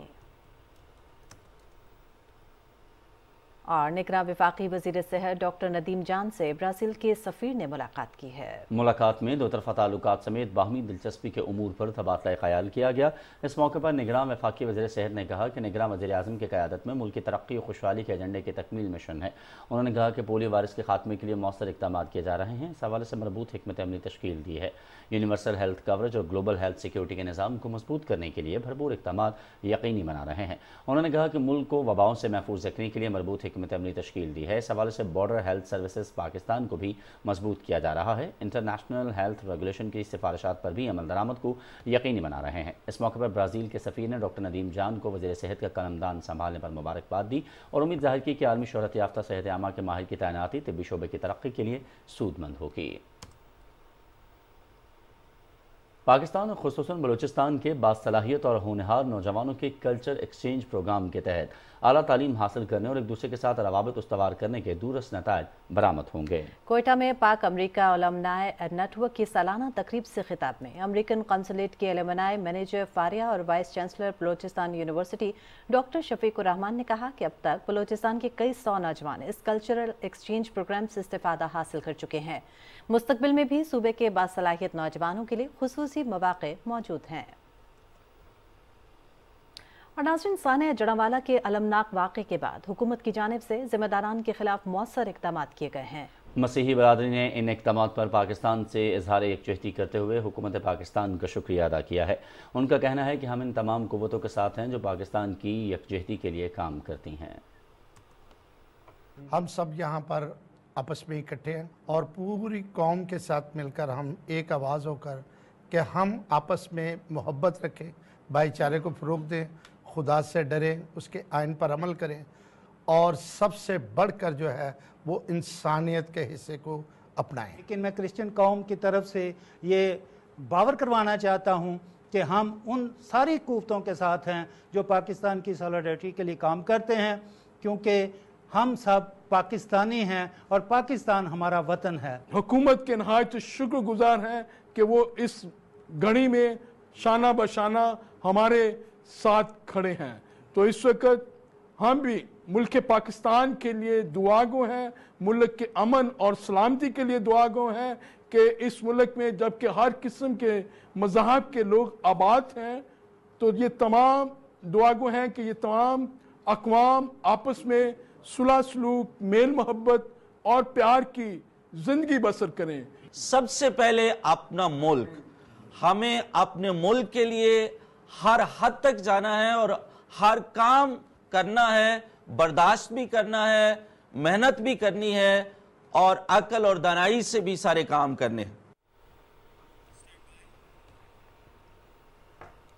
S2: और निगरां वफाकी वज़ीर सेहत डॉक्टर नदीम जान से ब्राज़ील के सफ़ीर ने मुलाकात की है।
S1: मुलाकात में दो तरफा ताल्लुकात समेत बाहमी दिलचस्पी के उमूर पर तबादला ख्याल किया गया। इस मौके पर निगरां वफाकी वज़ीर सेहत ने कहा कि निगरां वज़ीर आज़म की क़यादत में मुल्क की तरक्की और खुशहाली के एजेंडे की तकमील मिशन है। उन्होंने कहा कि पोलियो वायरस के खात्मे के लिए मौसर इक़दाम किए जा रहे हैं। इस हवाले से मरबूत हिकमत अमली तश्कील दी है। यूनिवर्सल हेल्थ कवरेज और ग्लोबल हेल्थ सिक्योरिटी के निज़ाम को मजबूत करने के लिए भरपूर इक़दाम यकीनी बना रहे हैं। उन्होंने कहा कि मुल्क को वबाओं से महफूज रखने के लिए मरबूत हिकमत अमली तश्कील दी है। इस हवाले से बॉर्डर हेल्थ सर्विसेज पाकिस्तान को भी मजबूत किया जा रहा है। इंटरनेशनल हेल्थ रेगुलेशन की सिफारिशात पर भी अमल दरामद को यकीनी बना रहे हैं। इस मौके पर ब्राज़ील के सफ़ीर ने डॉक्टर नदीम जान को वज़ीर सेहत का कलमदान संभालने पर मुबारकबाद दी और उम्मीद जाहिर की कि आलमी शोहरत याफ्ता सेहत आमा के माहिर की तैनाती तिब्बी शोबे की तरक्की के लिए सूदमंद होगी। पाकिस्तान और खुसूसन बलूचिस्तान के बासलाहियत और होनहार नौजवानों के कल्चर एक्सचेंज प्रोग्राम के तहत आला तालीम हासिल करने और एक दूसरे के साथ रवाबित उस्तवार करने के दूरस नतायज बरामद होंगे।
S2: कोयटा में पाक अमरीका अलमनाय नेटवर्क की सालाना तकरीब से खिताब में अमरीकन कौंसलेट के अलमनाय मैनेजर फारिया और vice chancellor Balochistan university doctor Shafiqur Rahman ने कहा कि अब तक बलूचिस्तान के कई 100 नौजवान इस कल्चरल एक्सचेंज प्रोग्राम से इस्तेफादा हासिल कर चुके हैं। मुस्तकबिल में भी सूबे के बासलाहियत नौजवानों के लिए खुसूसी मौक़े मौजूद हैं। और नाज़रीन, सानिया जड़ावाला के अलमनाक वाक़े के बाद हुकूमत की जानिब से ज़िम्मेदारान के खिलाफ मौसर इक़दाम किए गए हैं।
S1: मसीही बरादरी ने इन इक़दाम पर पाकिस्तान से इजहार यकजहती करते हुए हुकूमत पाकिस्तान का शुक्रिया अदा किया है। उनका कहना है कि हम इन तमाम क़ुव्वतों के साथ हैं जो पाकिस्तान की यकजहती के लिए काम करती हैं।
S15: हम सब यहाँ पर आपस में इकट्ठे हैं और पूरी कौम के साथ मिलकर हम एक आवाज़ होकर कि हम आपस में मोहब्बत रखें, भाईचारे को फ़रोग़ दें, खुदा से डरें, उसके आइन पर अमल करें और सबसे बढ़कर जो है वो इंसानियत के हिस्से को अपनाएं।
S16: लेकिन मैं क्रिश्चियन कौम की तरफ से ये बावर करवाना चाहता हूँ कि हम उन सारी क़ुव्वतों के साथ हैं जो पाकिस्तान की सॉलिडारिटी के लिए काम करते हैं, क्योंकि हम सब पाकिस्तानी हैं और पाकिस्तान हमारा वतन है।
S17: हुकूमत के नहायत शुक्रगुजार हैं कि वो इस घड़ी में शाना बशाना हमारे साथ खड़े हैं। तो इस वक्त हम भी मुल्क पाकिस्तान के लिए दुआगो हैं, मुल्क के अमन और सलामती के लिए दुआगो हैं कि इस मुल्क में जबकि हर किस्म के मज़हब के लोग आबाद हैं, तो ये तमाम दुआगो हैं कि ये तमाम अक़वाम आपस में सुलह सलूक, मेल मोहब्बत और प्यार की जिंदगी बसर करें।
S18: सबसे पहले अपना मुल्क, हमें अपने मुल्क के लिए हर हद तक जाना है और हर काम करना है, बर्दाश्त भी करना है, मेहनत भी करनी है और अक्ल और दानाई से भी सारे काम करने हैं।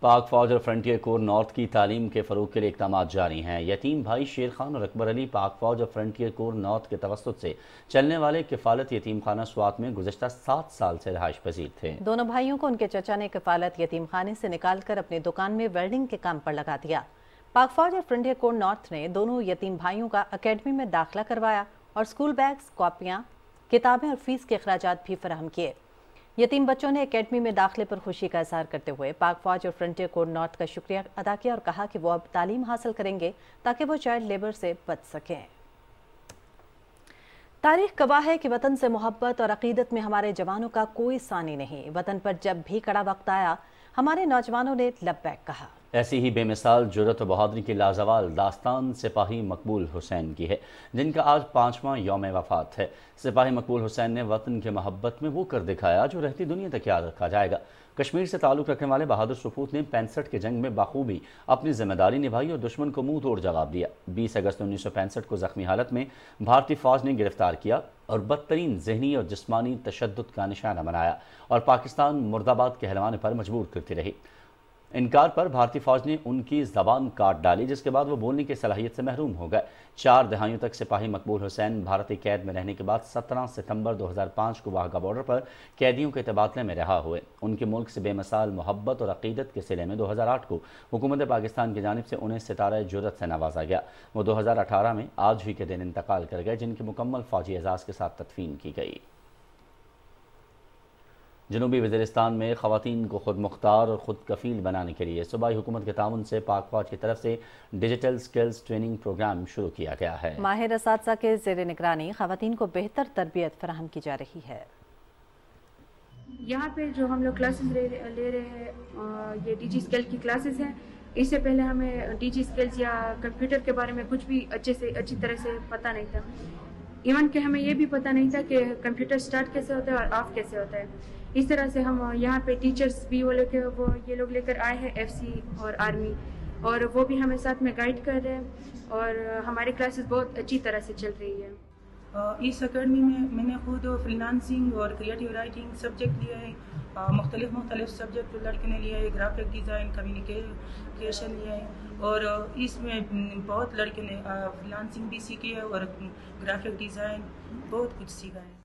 S1: पाक फौज और फ्रंटियर कोर नॉर्थ की तालीम के फ़रोग के लिए इक़दाम जारी हैं। यतीम भाई शेर खान और अकबर अली पाक फौज और फ्रंटियर कोर नॉर्थ के तवस्सुत से चलने वाले किफ़ालत यतीम खाना स्वात में गुज़श्ता 7 साल से रहाइश पजीर थे।
S2: दोनों भाइयों को उनके चचा ने किफ़ालत यतीम खाने से निकाल कर अपनी दुकान में वेल्डिंग के काम पर लगा दिया। पाक फौज और फ्रंटियर कोर नॉर्थ ने दोनों यतीम भाइयों का अकेडमी में दाखिला करवाया और स्कूल बैग्स, कॉपियाँ, किताबें और फीस के अखराजात भी फराहम किए। यतीम बच्चों ने एकेडमी में दाखिले पर खुशी का इज़हार करते हुए पाक फौज और फ्रंटियर कोर नॉर्थ का शुक्रिया अदा किया और कहा कि वो अब तालीम हासिल करेंगे ताकि वो चाइल्ड लेबर से बच सकें। तारीख गवाह है कि वतन से मोहब्बत और अकीदत में हमारे जवानों का कोई सानी नहीं। वतन पर जब भी कड़ा वक्त आया हमारे नौजवानों ने लब्बैक कहा।
S1: ऐसी ही बेमिसाल जुर्रत और बहादुरी की लाजवाल दास्तान सिपाही मकबूल हुसैन की है, जिनका आज 5वां यौम वफ़ात है। सिपाही मकबूल हुसैन ने वतन के मोहब्बत में वो कर दिखाया जो रहती दुनिया तक याद रखा जाएगा। कश्मीर से ताल्लुक़ रखने वाले बहादुर सपूत ने 65 के जंग में बाखूबी अपनी जिम्मेदारी निभाई और दुश्मन को मुंह तोड़ जवाब दिया। 20 अगस्त 1965 को जख्मी हालत में भारतीय फौज ने गिरफ्तार किया और बदतरीन जहनी और जिस्मानी तशद्दुद का निशाना बनाया और पाकिस्तान मुर्दाबाद कहलवाने पर मजबूर करती रही। इनकार पर भारतीय फौज ने उनकी ज़बान काट डाली, जिसके बाद वो बोलने की सलाहियत से महरूम हो गए। 4 दहाइयों तक सिपाही मकबूल हुसैन भारतीय कैद में रहने के बाद 17 सितंबर 2005 को वाघा बॉर्डर पर कैदियों के तबादले में रहा हुए। उनके मुल्क से बेमिसाल मोहब्बत और अकीदत के सिले में 2008 को हुकूमत पाकिस्तान की जानिब से उन्हें सितारा जुर्रत से नवाजा गया। वो 2018 में आज ही के दिन इंतकाल कर गए, जिनकी मुकम्मल फौजी एजाज़ के साथ तदफीन की गई। जनूबी वज़ीरिस्तान में ख़वातीन को खुद मुख्तार और ख़ुद कफ़ील बनाने के लिए सूबाई हुकूमत के ताउन से पाक फौज की तरफ से डिजिटल स्किल्स ट्रेनिंग प्रोग्राम शुरू किया गया है।
S2: माहिर असातिज़ा के ज़ेर निगरानी ख़वातीन को बेहतर तरबियत फराहम की जा रही है।
S19: यहाँ पे जो हम लोग क्लासेस ले रहे हैं ये डीजी स्किल की क्लासेस हैं। इससे पहले हमें डीजी स्किल्स या कंप्यूटर के बारे में कुछ भी अच्छी तरह से पता नहीं था। इवन कि हमें ये भी पता नहीं था कि कंप्यूटर स्टार्ट कैसे होता है और ऑफ कैसे होता है। इस तरह से हम यहाँ पे टीचर्स भी ये लोग लेकर आए हैं एफसी और आर्मी, और वो भी हमें साथ में गाइड कर रहे हैं और हमारी क्लासेस बहुत अच्छी तरह से चल रही है।
S20: इस अकेडमी में मैंने खुद फ्रीलांसिंग और क्रिएटिव राइटिंग सब्जेक्ट लिया है। मुख्तलिफ सब्जेक्ट लड़के ने लिया है, ग्राफिक डिज़ाइन, कम्युनिकेशन लिया है और इसमें बहुत लड़के ने फ्रीलांसिंग भी सीखी है और ग्राफिक डिज़ाइन बहुत कुछ सीखा है।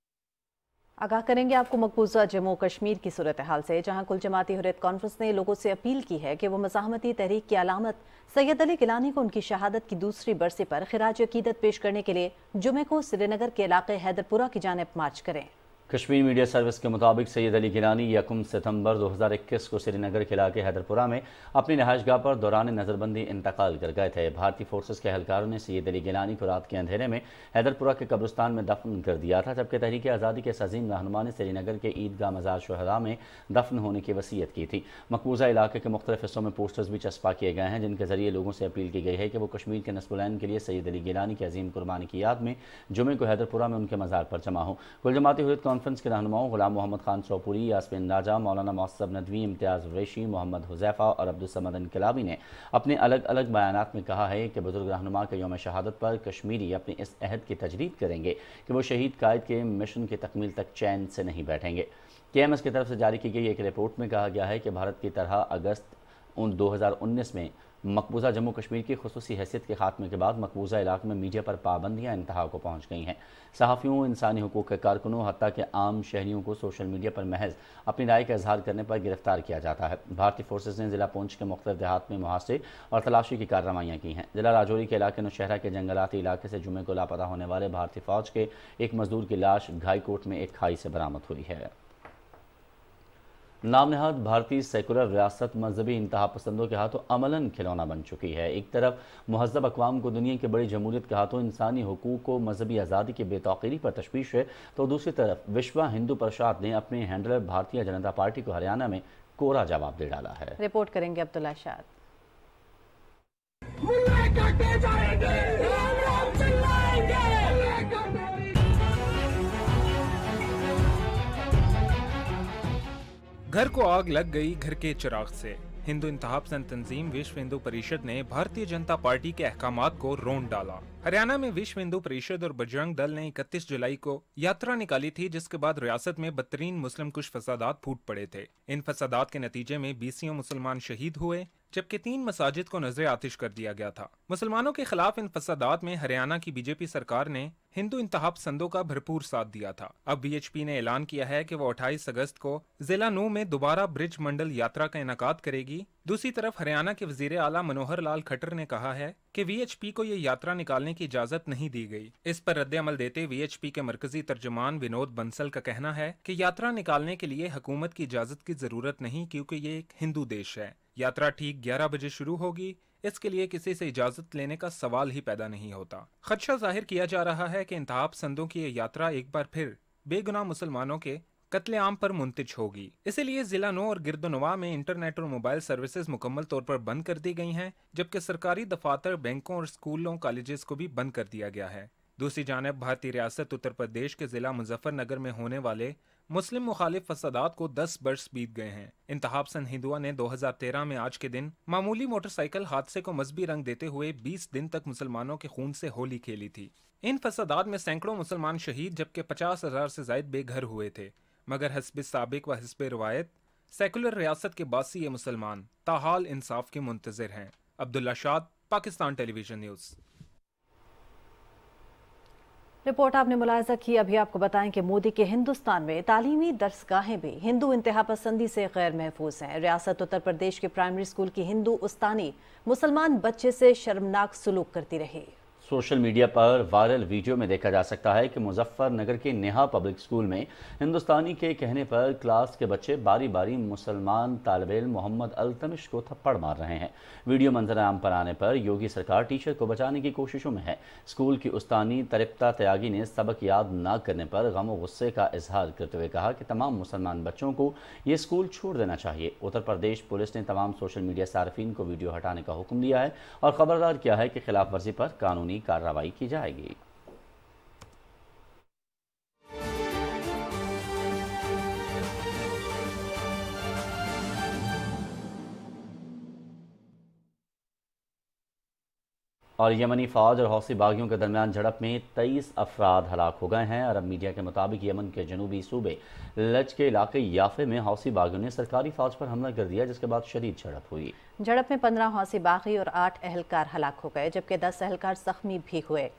S2: आगाह करेंगे आपको मकबूजा जम्मू कश्मीर की सूरत हाल से, जहां कुल जमाती हुर्रियत कॉन्फ्रेंस ने लोगों से अपील की है कि वो मज़ाहमती तहरीक की अलामत सैयद अली गिलानी को उनकी शहादत की दूसरी बरसी पर खिराज अकीदत पेश करने के लिए जुमे को श्रीनगर के इलाके हैदरपुरा की जानिब मार्च करें।
S1: कश्मीर मीडिया सर्विस के मुताबिक सैयद अली गिलानी 1 सितंबर 2021 को श्रीनगर के इलाके हैदरपुरा में अपनी रहायशगाह पर दौरान नज़रबंदी इंतकाल कर गए थे। भारतीय फोर्सेस के एहलकारों ने सैयद अली गिलानी को रात के अंधेरे में हैदरपुरा के कब्रिस्तान में दफन कर दिया था, जबकि तहरीक आज़ादी के अज़ीम रहनुमा ने श्रीनगर के ईदगाह मज़ार शुहदा में दफन होने की वसीयत की थी। मकबूजा इलाके के मुख्तलिफ हिस्सों में पोस्टर्स भी चस्पा किए गए हैं, जिनके जरिए लोगों से अपील की गई है कि वो कश्मीर के नस्बुलैन के लिए सैयद अली गिलानी की अजीम कुर्बानी की याद में जुमे को हैदरपुरा में उनके मज़ार पर जमा हो। कुल जमाती हुर्रियत कॉन्फ्रेंस के रहनुमाओं गुलाम मोहम्मद खान चौपुरी, यास्मीन राजा, मौलाना मौसब नदवी, इम्तियाज़ रेशी, मोहम्मद हुज़ैफ़ा और अब्दुल समद इनकलाबी ने अपने अलग अलग बयानात में कहा है कि बुजुर्ग रहनुमा के यौम शहादत पर कश्मीरी अपने इस अहद की तजदीद करेंगे कि वो शहीद कायद के मिशन की तकमील तक चैन से नहीं बैठेंगे। KMS की तरफ से जारी की गई एक रिपोर्ट में कहा गया है कि भारत की तरह अगस्त 2019 में मकबूजा जम्मू कश्मीर की खुसूसी हैसियत के खात्मे के बाद मकबूजा इलाके में मीडिया पर पाबंदियाँ इंतहा को पहुँच गई हैं। सहाफ़ियों, इंसानी हुकूक के कारकुनों, हत्ता के आम शहरियों को सोशल मीडिया पर महज अपनी राय का इजहार करने पर गिरफ्तार किया जाता है। भारतीय फोर्सेज ने ज़िला पुंछ के मुख्तलिफ देहात में मुहासे और तलाशी की कार्रवाइयाँ की हैं। ज़िला राजौरी के इलाके नौशहरा के जंगलाती इलाके से जुमे को लापता होने वाले भारतीय फ़ौज के एक मजदूर की लाश घाईकोट में एक खाई से बरामद हुई है। नाम नहाद भारतीय सेकुलर रियासत मजहबी इंतहा पसंदों के हाथों अमलन खिलौना बन चुकी है। एक तरफ महज़ब अक़वाम को दुनिया की बड़ी जमहूरियत के हाथों इंसानी हुकूक व मजहबी आज़ादी की बेतौकीरी पर तशवीश है, तो दूसरी तरफ विश्व हिंदू परिषद ने अपने हैंडलर भारतीय जनता पार्टी को हरियाणा में कोरा जवाब दे डाला है।
S2: रिपोर्ट करेंगे अब्दुल्ला शाद।
S21: मुल्ले काटे जाएंगे, राम राम चिल्लाएंगे।
S22: घर को आग लग गई घर के चिराग से। हिंदू इंतहापसंद तंजीम विश्व हिंदू परिषद ने भारतीय जनता पार्टी के अहकामात को रोंद डाला। हरियाणा में विश्व हिंदू परिषद और बजरंग दल ने 31 जुलाई को यात्रा निकाली थी, जिसके बाद रियासत में बदतरीन मुस्लिम कुश फसादात फूट पड़े थे। इन फसादात के नतीजे में 20 मुसलमान शहीद हुए, जबकि 3 मसाजिद को नजर आतिश कर दिया गया था। मुसलमानों के खिलाफ इन फसादात में हरियाणा की बीजेपी सरकार ने हिंदू इंतहापसंदों का भरपूर साथ दिया था। अब बीएचपी ने ऐलान किया है कि वो 28 अगस्त को जिला नूह में दोबारा ब्रिज मंडल यात्रा का इनेकाद करेगी। दूसरी तरफ हरियाणा के वजीर आला मनोहर लाल खट्टर ने कहा है कि वीएचपी को ये यात्रा निकालने की इजाजत नहीं दी गई। इस पर रद्द-ए-अमल देते वीएचपी के मरकजी तर्जुमान विनोद बंसल का कहना है कि यात्रा निकालने के लिए हुकूमत की इजाजत की जरूरत नहीं, क्योंकि ये एक हिंदू देश है। यात्रा ठीक 11 बजे शुरू होगी, इसके लिए किसी से इजाजत लेने का सवाल ही पैदा नहीं होता। खदशा जाहिर किया जा रहा है कि इंतहापसंदों की ये यात्रा एक बार फिर बेगुनाह मुसलमानों के कत्लेआम पर मुंतज होगी। इसीलिए जिला नौ और गिरदोनवा में इंटरनेट और मोबाइल सर्विसेज मुकम्मल तौर पर बंद कर दी गई हैं, जबकि सरकारी दफातर, बैंकों और स्कूलों कॉलेजेस को भी बंद कर दिया गया है। दूसरी जानब भारतीय रियासत उत्तर प्रदेश के जिला मुजफ्फरनगर में होने वाले मुस्लिम मुखालिफ फसादात को 10 बरस बीत गए हैं। इंतहापसंद हिंदुआ ने 2013 में आज के दिन मामूली मोटरसाइकिल हादसे को मजहबी रंग देते हुए 20 दिन तक मुसलमानों के खून से होली खेली थी। इन फसादात में सैकड़ों मुसलमान शहीद, जबकि 50,000 से ज्यादा बेघर हुए थे। मगर हस्ब साबिक व हस्ब रवायत सेकुलर रियासत के बासी ये मुसलमान ताहाल इंसाफ के मुंतजर हैं। अब्दुल्ला शाद, पाकिस्तान टेलीविजन न्यूज़।
S2: रिपोर्ट आपने मुलाहिजा की। अभी आपको बताएं कि मोदी के हिंदुस्तान में तालीमी दरसगाहें भी हिंदू इंतहापसंदी से गैर महफूज हैं। रियासत उत्तर प्रदेश के प्राइमरी स्कूल की हिंदू उस्तानी मुसलमान बच्चे से शर्मनाक सलूक करती रही।
S1: सोशल मीडिया पर वायरल वीडियो में देखा जा सकता है कि मुजफ्फरनगर के नेहा पब्लिक स्कूल में हिंदुस्तानी के कहने पर क्लास के बच्चे बारी बारी मुसलमान तालिब-इल्म मोहम्मद अल्तमिश को थप्पड़ मार रहे हैं। वीडियो मंजर-ए-आम पर आने पर योगी सरकार टीचर को बचाने की कोशिशों में है। स्कूल की उस्तानी तरिप्ता त्यागी ने सबक याद न करने पर गम और गुस्से का इजहार करते हुए कहा कि तमाम मुसलमान बच्चों को ये स्कूल छोड़ देना चाहिए। उत्तर प्रदेश पुलिस ने तमाम सोशल मीडिया सार्फिन को वीडियो हटाने का हुक्म दिया है और खबरदार किया है कि खिलाफ वर्जी पर कानूनी कार्रवाई की जाएगी। और यमनी फौज और हौसी बागियों के दरमियान झड़प में 23 अफराद हलाक हो गए हैं। अरब मीडिया के मुताबिक यमन के जनूबी सूबे लज के इलाके याफे में हौसी बागियों ने सरकारी फौज पर हमला कर दिया, जिसके बाद शदीद झड़प हुई।
S2: झड़प में 15 हौसी बागी और 8 एहलकार हलाक हो गए, जबकि 10 एहलकार जख्मी भी हुए।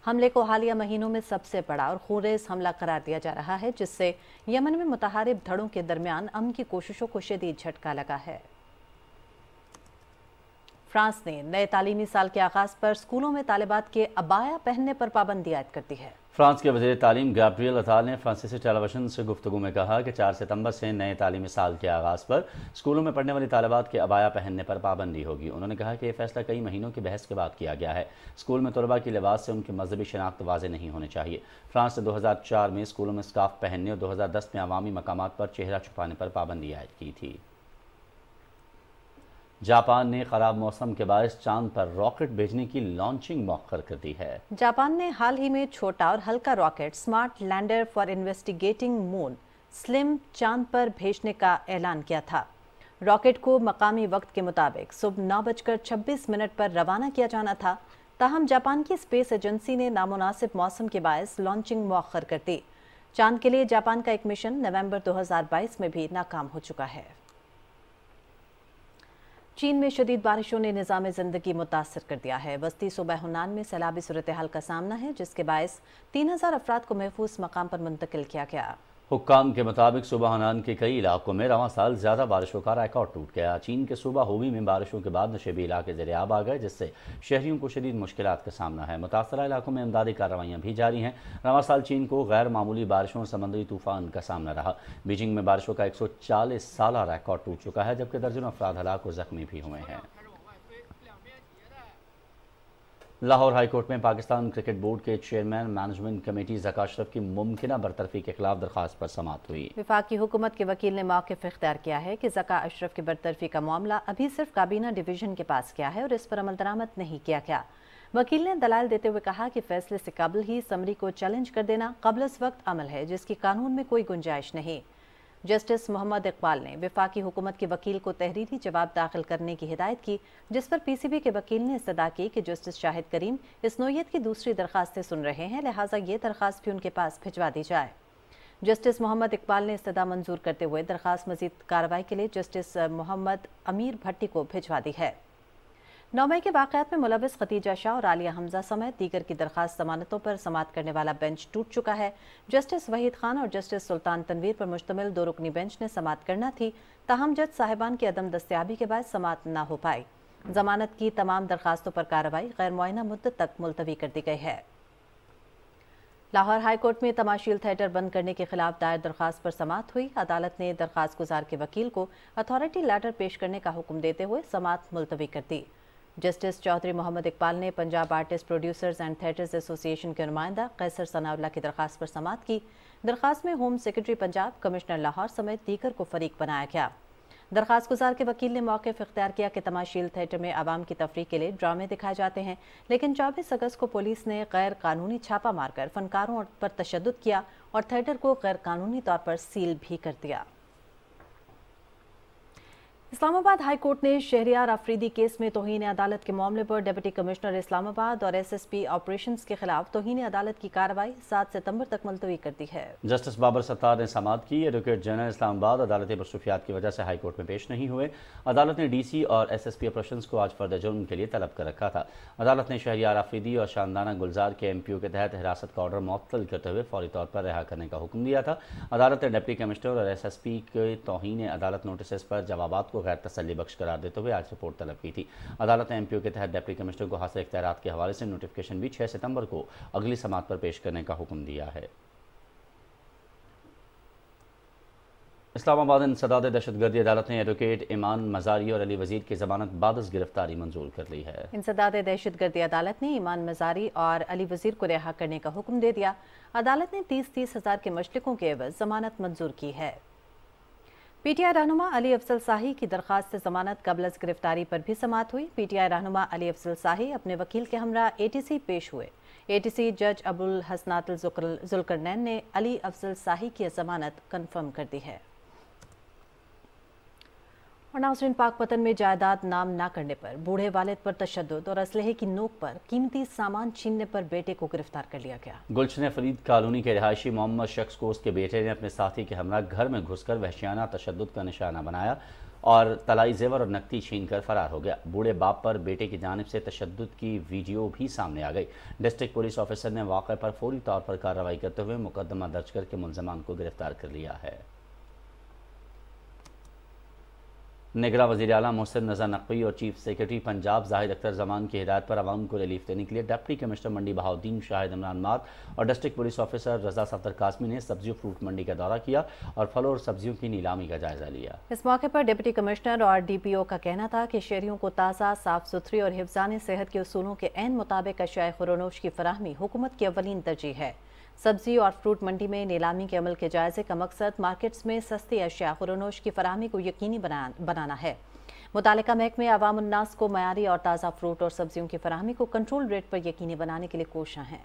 S2: हमले को हालिया महीनों में सबसे बड़ा और खूनरेज हमला करार दिया जा रहा है, जिससे यमन में मुतहारिब धड़ों के दरमियान अमन की कोशिशों को शदीद झटका लगा है। फ्रांस ने नए तालीमी साल के आगाज पर स्कूलों में तालिबात के अबाया पहनने पर पाबंदी आयद कर दी है।
S1: फ्रांस के वज़ीर तालीम गैब्रियल अताल ने फ्रांसीसी टेलीविजन से गुफ्तगू में कहा कि 4 सितंबर से नए तालीमी साल के आगाज़ पर स्कूलों में पढ़ने वाली तालिबात के अबाया पहनने पर पाबंदी होगी। उन्होंने कहा कि यह फैसला कई महीनों की बहस के बाद किया गया है। स्कूल में तलबा की लिबास से उनकी मजहबी शनाख्त वाज़े नहीं होने चाहिए। फ्रांस ने 2004 में स्कूलों में स्कार्फ पहनने और 2010 में अवामी मकामात पर चेहरा छुपाने पर पाबंदी आयद की थी। जापान ने खराब मौसम के बायस चांद पर रॉकेट भेजने की लॉन्चिंग मौखर कर दी है।
S2: जापान ने हाल ही में छोटा और हल्का rocket smart lander for investigating moon slim चांद पर भेजने का ऐलान किया था। रॉकेट को मकामी वक्त के मुताबिक सुबह 9:26 पर रवाना किया जाना था, ताहम जापान की स्पेस एजेंसी ने नामुनासिब मौसम के बायस लॉन्चिंग मौखर कर दी। चांद के लिए जापान का एक मिशन नवंबर 2022 में भी नाकाम हो चुका है। चीन में शदीद बारिशों ने निज़ाम ज़िंदगी मुतासर कर दिया है। वस्ती सूबा हुनान में सैलाबी सूरत हाल का सामना है, जिसके बायस 3000 अफराद को महफूज मकाम पर मुंतकिल किया गया।
S1: हुक्काम के मुताबिक सूबा हुनान के कई इलाकों में रवां साल ज़्यादा बारिशों का रिकॉर्ड टूट गया। चीन के सूबा होबी में बारिशों के बाद नशेबी इलाके ज़ेर-ए-आब आ गए, जिससे शहरियों को शदीद मुश्किलात का सामना है। मुतासरा इलाकों में इमदादी कार्रवाइयाँ भी जारी हैं। रवां साल चीन को गैर मामूली बारिशों और समुद्री तूफान का सामना रहा। बीजिंग में बारिशों का 140 साला रिकॉर्ड टूट चुका है, जबकि दर्जनों अफराद हलाक और जख्मी भी हुए हैं। लाहौर हाई कोर्ट में पाकिस्तान क्रिकेट बोर्ड के chairman management committee Zaka Ashraf की मुमकिना बरतरफी के खिलाफ दरखास्त पर समाअत हुई।
S2: वफाकी हुकूमत के वकील ने मौक़िफ़ इख्तियार किया है कि ज़का अशरफ की बरतरफी का मामला अभी सिर्फ काबीना डिवीज़न के पास गया है और इस पर अमल दरामद नहीं किया गया। वकील ने दलाल देते हुए कहा कि फैसले से कबल ही समरी को चैलेंज कर देना कबल इस वक्त अमल है जिसकी कानून में कोई गुंजाइश नहीं। जस्टिस मोहम्मद इकबाल ने वफाकी हुकूमत के वकील को तहरीरी जवाब दाखिल करने की हिदायत की, जिस पर पीसीबी के वकील ने इस्तदा की कि जस्टिस शाहिद करीम इस नोयत की दूसरी दरखास्तें सुन रहे हैं, लिहाजा ये दरखास्त भी उनके पास भिजवा दी जाए। जस्टिस मोहम्मद इकबाल ने इस्तदा मंजूर करते हुए दरखास्त मजीद कार्रवाई के लिए जस्टिस मोहम्मद अमीर भट्टी को भिजवा दी है। 9 मई के वाक़यात में मुलविस खतीजा शाह और आलिया हमजा समेत दीगर की दरखास्त जमानतों पर समाअत करने वाला बेंच टूट चुका है। जस्टिस वहीद खान और जस्टिस सुल्तान तनवीर पर मुश्तमिल 2 रुकनी बेंच ने समाअत करना थी, ताहम जज साहिबान की अदम दस्तयाबी के बाद समाअत न हो पाई। जमानत की तमाम दरखास्तों पर कार्रवाई गैर मुआयना मुद्दत तक मुलतवी कर दी गई है। लाहौर हाई कोर्ट में तमाशील थिएटर बंद करने के खिलाफ दायर दरखास्त पर समाअत हुई। अदालत ने दरखास्त गुजार के वकील को अथॉरिटी लेटर पेश करने का हुक्म देते हुए समाअत मुलतवी कर दी। जस्टिस चौधरी मोहम्मद इकबाल ने Punjab artist producers and theatres association के नुमाइंदा कैसर सनाउल्लाह की दरखास्त पर समाअत की। दरखास्त में home secretary Punjab, commissioner Lahore समेत दीगर को फरीक बनाया गया। दरखास्त गुजार के वकील ने मौक़िफ़ इख्तियार किया कि तमाशील थिएटर में आवाम की तफरीह के लिए ड्रामे दिखाए जाते हैं, लेकिन 24 अगस्त को पुलिस ने गैर कानूनी छापा मारकर फनकारों पर तशद्दुद किया और थिएटर को गैर कानूनी तौर पर सील भी कर दिया। इस्लामाबाद हाई कोर्ट ने शहरियार आफरीदी केस में तौहीन अदालत के मामले पर डिप्टी कमिश्नर इस्लामाबाद और एसएसपी ऑपरेशंस के खिलाफ तौहीन अदालत की कार्रवाई 7 सितंबर तक मुलतवी कर दी है।
S1: जस्टिस बाबर सत्तार ने समाअत की। एडवोकेट जनरल इस्लामाबाद अदालती मसरूफियात की वजह से हाई कोर्ट में पेश नहीं हुए। अदालत ने डीसी और एसएसपी ऑपरेशंस को आज फर्द जुर्म के लिए तलब कर रखा था। अदालत ने शहरियार आफरीदी और शानदाना गुलजार के एमपीओ के तहत हिरासत का ऑर्डर मुअत्तल करते हुए फौरी तौर पर रिहा करने का हुक्म दिया था। अदालत ने डिप्टी कमिश्नर और एसएसपी के तौहीन अदालत नोटिस पर जवाबात को गैर तसल्ली बख्श करार देते हुए आज रिपोर्ट तलब की थी। अदालत ने एमपीओ के तहत डिप्टी कमिश्नर को हासिल इख्तियारात के हवाले से नोटिफिकेशन भी 6 सितंबर को अगली समाअत पर पेश करने का हुक्म दिया है। इस्लामाबाद इंसदाद दहशतगर्दी अदालत ने एडवोकेट ईमान मजारी और अली वजीर की जमानत बादस गिरफ्तारी मंजूर कर ली है।
S2: इंसदाद दहशतगर्दी अदालत ने ईमान मजारी और अली वजीर को रिहा करने का हुक्म दे दिया। अदालत ने 30-30 हज़ार के मशलिकों के एवज जमानत मंजूर की है। पीटीआई रहनुमा अली अफजल शाही की दरखास्त से जमानत कबल अज़ गिरफ्तारी पर भी समाअत हुई। पीटीआई रहनुमा अली अफजल शाही अपने वकील के हमरा एटीसी पेश हुए। एटीसी जज अबुल हसनात जुल्करनैन ने अली अफजल शाही की जमानत कन्फर्म कर दी है। और नाज़रीन, पाकपतन में जायदाद नाम ना करने पर, बूढ़े वालिद पर तशद्दुद और असलहे की नोक पर कीमती सामान छीनने पर बेटे को गिरफ्तार कर लिया गया।
S1: गुलशन फरीद कॉलोनी के रिहायशी मोहम्मद शख्स को उसके बेटे ने अपने साथी के हमरा घर में घुसकर वहशियाना तशद्दुद का निशाना बनाया और तलाई जेवर और नकदी छीन कर फरार हो गया। बूढ़े बाप पर बेटे की जानिब से तशद्दुद की वीडियो भी सामने आ गई। डिस्ट्रिक्ट पुलिस ऑफिसर ने वाक़े पर फौरी तौर पर कार्रवाई करते हुए मुकदमा दर्ज करके मुलज़मान को गिरफ्तार कर लिया है। निगरान वज़ीर आला मोहसिन नज़र नकवी और चीफ सेक्रेटरी पंजाब जाहिद अख्तर जमान की हिदायत पर आवाम को रिलीफ देने के लिए डिप्टी कमिश्नर मंडी बहाउद्दीन शाहिद इमरान मात और डिस्ट्रिक्ट पुलिस ऑफिसर रजा सफदर कासमी ने सब्जी फ्रूट मंडी का दौरा किया और फलों और सब्जियों की नीलामी का जायजा लिया।
S2: इस मौके पर डिप्टी कमिश्नर और डीपीओ का कहना था कि शहरियों को ताज़ा, साफ सुथरी और हिफ्ज़ान सेहत के उसूलों के ऐन मुताबिक अशियाए खुरोनोश की फराहमी हुकूमत की अव्वलीन तरजीह है। सब्जी और फ्रूट मंडी में नीलामी के अमल के जायजे का मकसद मार्केट्स में सस्ती अशिया खुरोनोश की फराहमी को यकीनी बनाना है। मुतालिका महकमे अवाम उन्नास को मयारी और ताज़ा फ्रूट और सब्जियों की फराहमी को कंट्रोल रेट पर यकीनी बनाने के लिए कोशिश हैं।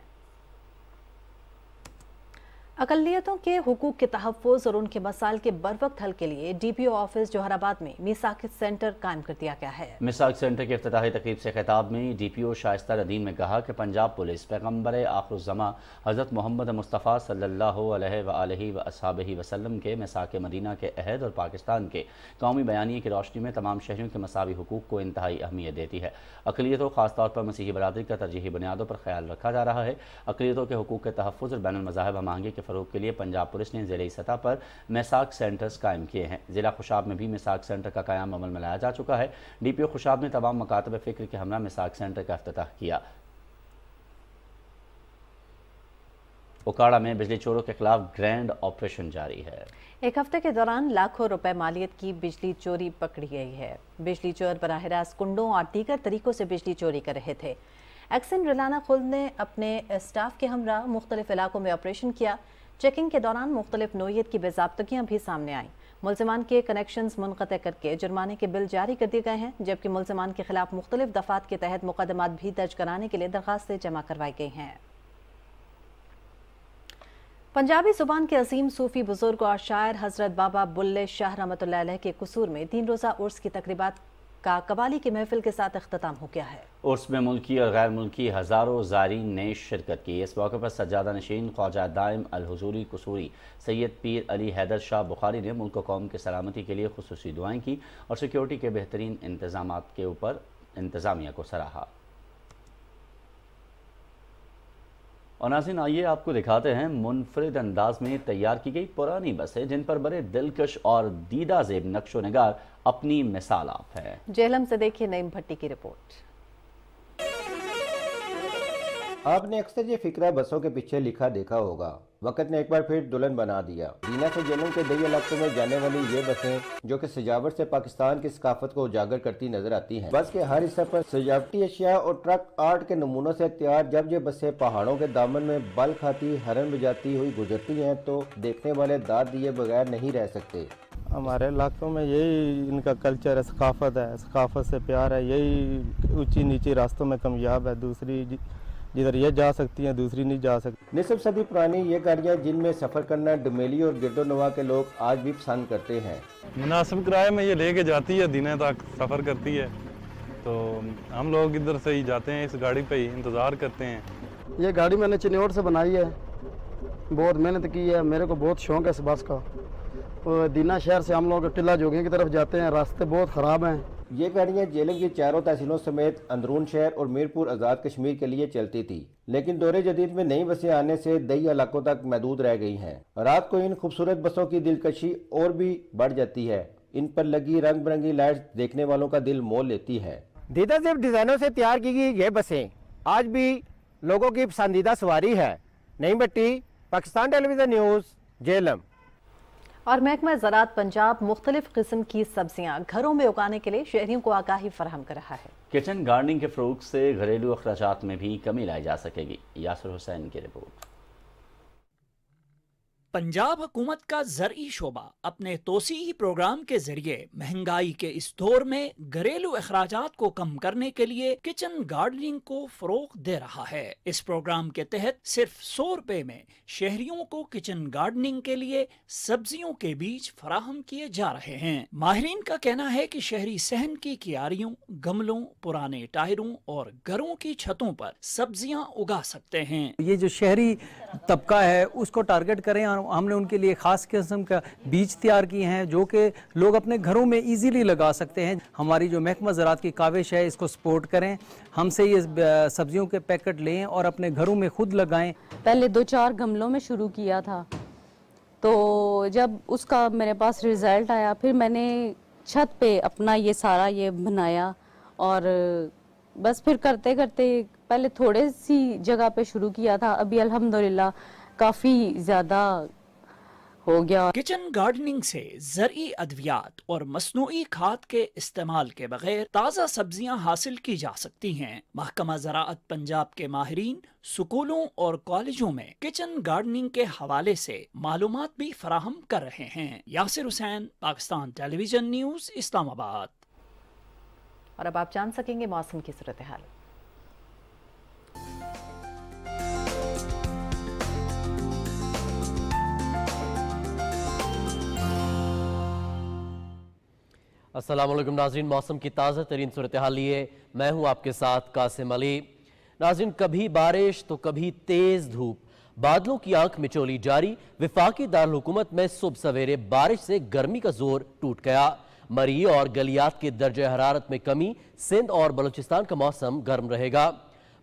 S2: अक़लियतों के हुकूक के तहफ़्फ़ुज़ और उनके मसाइल के बरवक्त हल के लिए डीपीओ ऑफिस जोहराबाद में मिसाक सेंटर कायम कर दिया गया है।
S1: मिसाक सेंटर के इफ्तिताही तक़रीब से खिताब में डीपीओ शाइस्ता नदीम ने कहा कि पंजाब पुलिस पैगम्बर आखिरुज़्ज़मा हज़रत मोहम्मद मुस्तफ़ा सल्लल्लाहु अलैहि व अस्हाबिही वसल्लम के मिसाक मदीना के अहद और पाकिस्तान के कौमी बयानिए की रोशनी में तमाम शहरियों के मसावी हुकूक को इंतहाई अहमियत देती है। अक़लियतों ख़ासतौर पर मसीही बरादरी का तरजीही बुनियादों पर ख्याल रखा जा रहा है। अक़लियतों के हुकूक के तहफ़्फ़ुज़ और बैनुल मज़ाहिब हमआहंगी के फ़रोग़ के लिए पंजाब पुलिस ने ज़िले सतह पर मिसाक सेंटर्स कायम किए हैं। ज़िला खुशाब में भी मिसाक सेंटर का क़याम अमल में लाया जा चुका है। डीपीओ खुशाब ने तमाम मकातब फ़िक्र के हमरा मिसाक सेंटर का इफ्तिताह किया। उकाड़ा में बिजली चोरों के खिलाफ ग्रैंड ऑपरेशन जारी है।
S2: एक हफ्ते के दौरान लाखों रुपए मालियत की बिजली चोरी पकड़ी गई है। बिजली चोर बराह रास्त कुंडों और दीगर तरीकों से बिजली चोरी कर रहे थे। एक्सन रिलाना खुल्द ने अपने स्टाफ के हमरा मुख्तलिफ इलाकों में ऑपरेशन किया। चेकिंग के दौरान मुख्तलिफ नोयत की बेज़ाब्तगियाँ भी सामने आईं। मुल्ज़िमान के कनेक्शंस मुनक़ते करके जुर्माने के बिल जारी कर दिए गए हैं, जबकि मुल्ज़िमान के खिलाफ मुख्तलिफ दफ़ात के तहत मुक़दमात भी दर्ज कराने के लिए दरख्वास्तें जमा करवाई गई हैं। पंजाबी ज़ुबान के अजीम सूफ़ी बुज़ुर्ग और शायर हज़रत बाबा बुल्ले शाह रहमतुल्लाह अलैह के कसूर में 3 रोज़ा उर्स की तकरीबात का कवाली की महफिल के साथ इख्तिताम हो गया है। उर्स में मुल्की और गैर मुल्की हज़ारों ज़ारीन ने शिरकत की। इस मौके पर सज्जादा नशीन ख्वाजा दाइम अल हुज़ूरी कसूरी सैयद पीर अली हैदर शाह बुखारी ने मुल्क कौम के सलामती के लिए खुसूसी दुआएं की और सिक्योरिटी के बेहतरीन इंतजामात के ऊपर इंतज़ामिया को सराहा। और नाज़रीन, आइए आपको दिखाते हैं मुनफरिद अंदाज में तैयार की गई पुरानी बसें जिन पर बड़े दिलकश और दीदा ज़ेब नक्शो निगार अपनी मिसाल आप है। जेहलम से देखिए नईम भट्टी की रिपोर्ट।
S3: आपने अक्सर ये फिक्रा बसों के पीछे लिखा देखा होगा, वक्त ने एक बार फिर दुल्हन बना दिया। दीना से जेलम के दई इलाकों में जाने वाली ये बसें जो कि सजावट से पाकिस्तान की सकाफत को उजागर करती नजर आती हैं। बस के हर हिस्से पर सजावटी अशिया और ट्रक आर्ट के नमूनों से तैयार जब ये बसें पहाड़ों के दामन में बल खाती हरन बजाती हुई गुजरती हैं तो देखने वाले दाद दिए बगैर नहीं रह सकते।
S4: हमारे इलाकों में यही इनका कल्चर है, सकाफत से प्यार है, यही ऊंची नीची रास्तों में कामयाब है। दूसरी जिधर ये जा सकती हैं दूसरी नहीं जा सकती।
S3: निस्फ सदी पुरानी ये गाड़ियाँ जिनमें सफ़र करना डुमेली और गिरदोनवा के लोग आज भी पसंद करते हैं।
S4: मुनासिब किराए में ये लेके जाती है, दिने तक सफ़र करती है, तो हम लोग इधर से ही जाते हैं, इस गाड़ी पे ही इंतज़ार करते हैं।
S23: ये गाड़ी मैंने चिन्नौर से बनाई है, बहुत मेहनत की है, मेरे को बहुत शौक़ है इस बस का। दीना शहर से हम लोग टिल्ला जोगी की तरफ जाते हैं, रास्ते बहुत ख़राब हैं।
S3: ये गाड़ियाँ जेलम की चारों तहसीलों समेत अंदरून शहर और मीरपुर आज़ाद कश्मीर के लिए चलती थी, लेकिन दौरे जदीद में नई बसें आने से दई इलाकों तक महदूद रह गई हैं। रात को इन खूबसूरत बसों की दिलकशी और भी बढ़ जाती है। इन पर लगी रंग बिरंगी लाइट्स देखने वालों का दिल मोल लेती है।
S7: दीदा ज़ेब डिज़ाइनों से तैयार की गई ये बसें आज भी लोगों की पसंदीदा सवारी है। नईम भट्टी, पाकिस्तान टेलीविज़न न्यूज़, जेलम। और महकमा ज़राअत पंजाब मुख्तलिफ किस्म की सब्जियां घरों में उगाने के लिए शहरियों को आगाही फराहम कर रहा है।
S1: किचन गार्डनिंग के फ़रोग़ से घरेलू अखराजात में भी कमी लाई जा सकेगी। यासिर हुसैन की रिपोर्ट।
S24: पंजाब हुकूमत का ज़रई शोबा अपने तोसीई प्रोग्राम के जरिए महंगाई के इस दौर में घरेलू अखराजात को कम करने के लिए किचन गार्डनिंग को फरोग दे रहा है। इस प्रोग्राम के तहत सिर्फ 100 रुपए में शहरियों को किचन गार्डनिंग के लिए सब्जियों के बीज फराहम किए जा रहे हैं। माहिरीन का कहना है कि शहरी सहन की क्यारियों, गमलों, पुराने टायरों और घरों की छतों पर सब्जियां उगा सकते हैं।
S25: ये जो शहरी तबका है उसको टारगेट करें, हमने उनके लिए खास किस्म का बीज तैयार किए हैं जो कि लोग अपने घरों में इजीली लगा सकते हैं। हमारी जो महकमा ज़राअत की काविश है इसको सपोर्ट करें, हमसे ये सब्जियों के पैकेट लें और अपने घरों में खुद लगाएं।
S26: पहले 2-4 गमलों में शुरू किया था, तो जब उसका मेरे पास रिजल्ट आया फिर मैंने छत पे अपना ये सारा ये बनाया और बस फिर करते करते पहले थोड़े सी जगह पे शुरू किया था, अभी अल्हम्दुलिल्लाह काफ़ी ज़्यादा हो गया।
S24: किचन गार्डनिंग से ज़रई अद्वियात और मसनूई खाद के इस्तेमाल के बगैर ताज़ा सब्जियां हासिल की जा सकती हैं। महकमा ज़राअत पंजाब के माहिरीन स्कूलों और कॉलेजों में किचन गार्डनिंग के हवाले से मालूमात भी फराहम कर रहे हैं। Yasir Hussain, Pakistan television news, Islamabad.
S2: और अब आप जान सकेंगे मौसम की सूरत हाल।
S27: अस्सलाम वालेकुम नाज़रीन, मौसम की ताज़ा तरीन सूरत हाल लिए मैं हूँ आपके साथ कासिम अली। नाज़रीन, कभी बारिश तो कभी तेज़ धूप, बादलों की आंख मिचोली जारी। वफाकी दारुल हुकूमत में सुबह सवेरे बारिश से गर्मी का जोर टूट गया। मरी और गलियात के दर्जे हरारत में कमी, सिंध और बलूचिस्तान का मौसम गर्म रहेगा।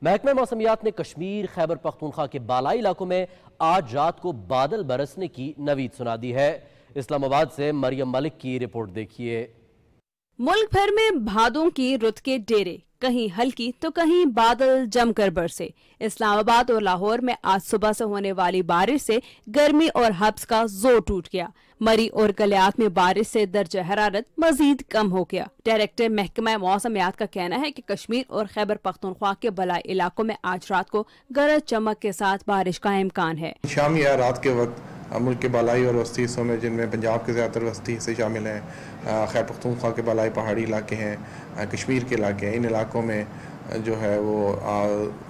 S27: महकमा मौसमियात ने कश्मीर, खैबर पख्तूनख्वा के बालाई इलाकों में आज रात को बादल बरसने की नवीद सुना दी है। इस्लामाबाद से मरियम मलिक की रिपोर्ट देखिए।
S5: मुल्क भर में भादों की रुत के डेरे, कहीं हल्की तो कहीं बादल जमकर बरसे। इस्लामाबाद और लाहौर में आज सुबह से होने वाली बारिश से गर्मी और हब्स का जोर टूट गया। मरी और कलियात में बारिश से दर्जा हरारत मजीद कम हो गया। डायरेक्टर महकमा मौसमियात का कहना है कि कश्मीर और खैबर पख्तूनख्वा के बलाई इलाकों में आज रात को गरज चमक के साथ बारिश का इम्कान है।
S6: शाम या रात के वक्त मुल्क के बालाई और वस्ती हिस्सों में, जिनमें पंजाब के ज़्यादातर वस्ती हिस्से शामिल हैं, खैबर पख्तूनख्वा के बालाई पहाड़ी इलाके हैं, कश्मीर के इलाके हैं, इन इलाकों में जो है वो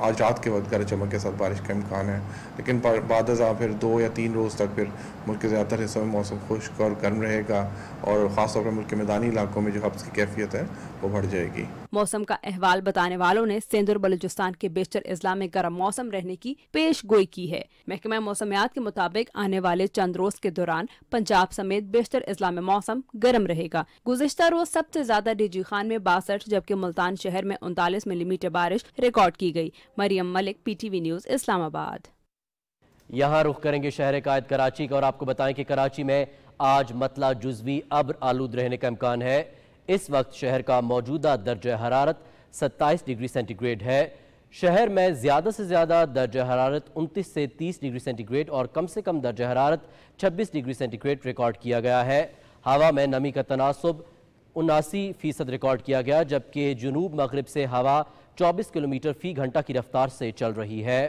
S6: आज रात के वक्त गरज चमक के साथ बारिश का इम्कान है। लेकिन बाद फिर 2 या 3 रोज़ तक फिर मुल्क के ज़्यादातर हिस्सों में मौसम खुश्क और गर्म रहेगा और ख़ासतौर पर मुल्क के मैदानी इलाकों में जो हब्स की कैफियत है वो बढ़ जाएगी।
S5: मौसम का अहवाल बताने वालों ने सिंध और बलूचिस्तान के बेशतर अजला में गर्म मौसम रहने की पेश गोई की है। महकमा मौसमियात के मुताबिक आने वाले चंद रोज के दौरान पंजाब समेत बेशतर अजला में मौसम गर्म रहेगा। गुज़िश्ता रोज सबसे ज्यादा डीजी खान में 62 जबकि मुल्तान शहर में 39 मिलीमीटर बारिश रिकॉर्ड की गई। Maryam Malik, PTV news, Islamabad.
S27: यहाँ रुख करेंगे शहर कायद कराची का और आपको बताएं कि कराची में आज मतला जुज़वी अब्र आलूद रहने का इम्कान है। इस वक्त शहर का मौजूदा दर्जा हरारत 27 डिग्री सेंटीग्रेड है। शहर में ज़्यादा से ज़्यादा दर्जा हरारत 29 से 30 डिग्री सेंटीग्रेड और कम से कम दर्जा हरारत 26 डिग्री सेंटीग्रेड रिकॉर्ड किया गया है। हवा में नमी का तनासुब 79% रिकॉर्ड किया गया, जबकि जुनूब मगरिब से हवा 24 किलोमीटर फी घंटा की रफ्तार से चल रही है।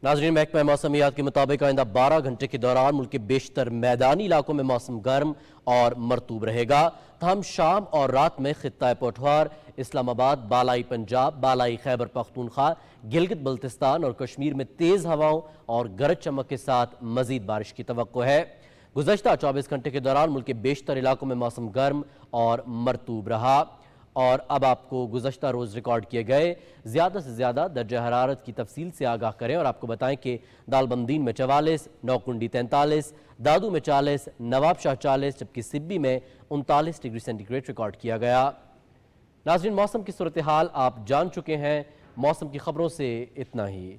S27: नाज़रीन, महकमा मौसमियात के मुताबिक आइंदा 12 घंटे के दौरान मुल्क के बेशतर मैदानी इलाकों में मौसम गर्म और मरतूब रहेगा। तहम शाम और रात में खित्ता पोठवार, इस्लामाबाद, बालाई पंजाब, बालाई खैबर पख्तूनख्वा, गिलगित बल्तिस्तान और कश्मीर में तेज़ हवाओं और गरज चमक के साथ मजीद बारिश की तवक्को है। गुज़श्ता 24 घंटे के दौरान मुल्क के बेशतर इलाकों में मौसम गर्म और मरतूब रहा। और अब आपको गुज़श्ता रोज़ रिकॉर्ड किए गए ज़्यादा से ज़्यादा दर्जा हरारत की तफसील से आगाह करें और आपको बताएं कि दालबंदीन में 44, नौकुंडी 43, दादू में 40, नवाबशाह 40 जबकि सिब्बी में 39 डिग्री सेंटीग्रेड रिकॉर्ड किया गया। नाज़रीन, मौसम की सूरत हाल आप जान चुके हैं। मौसम की खबरों से इतना ही।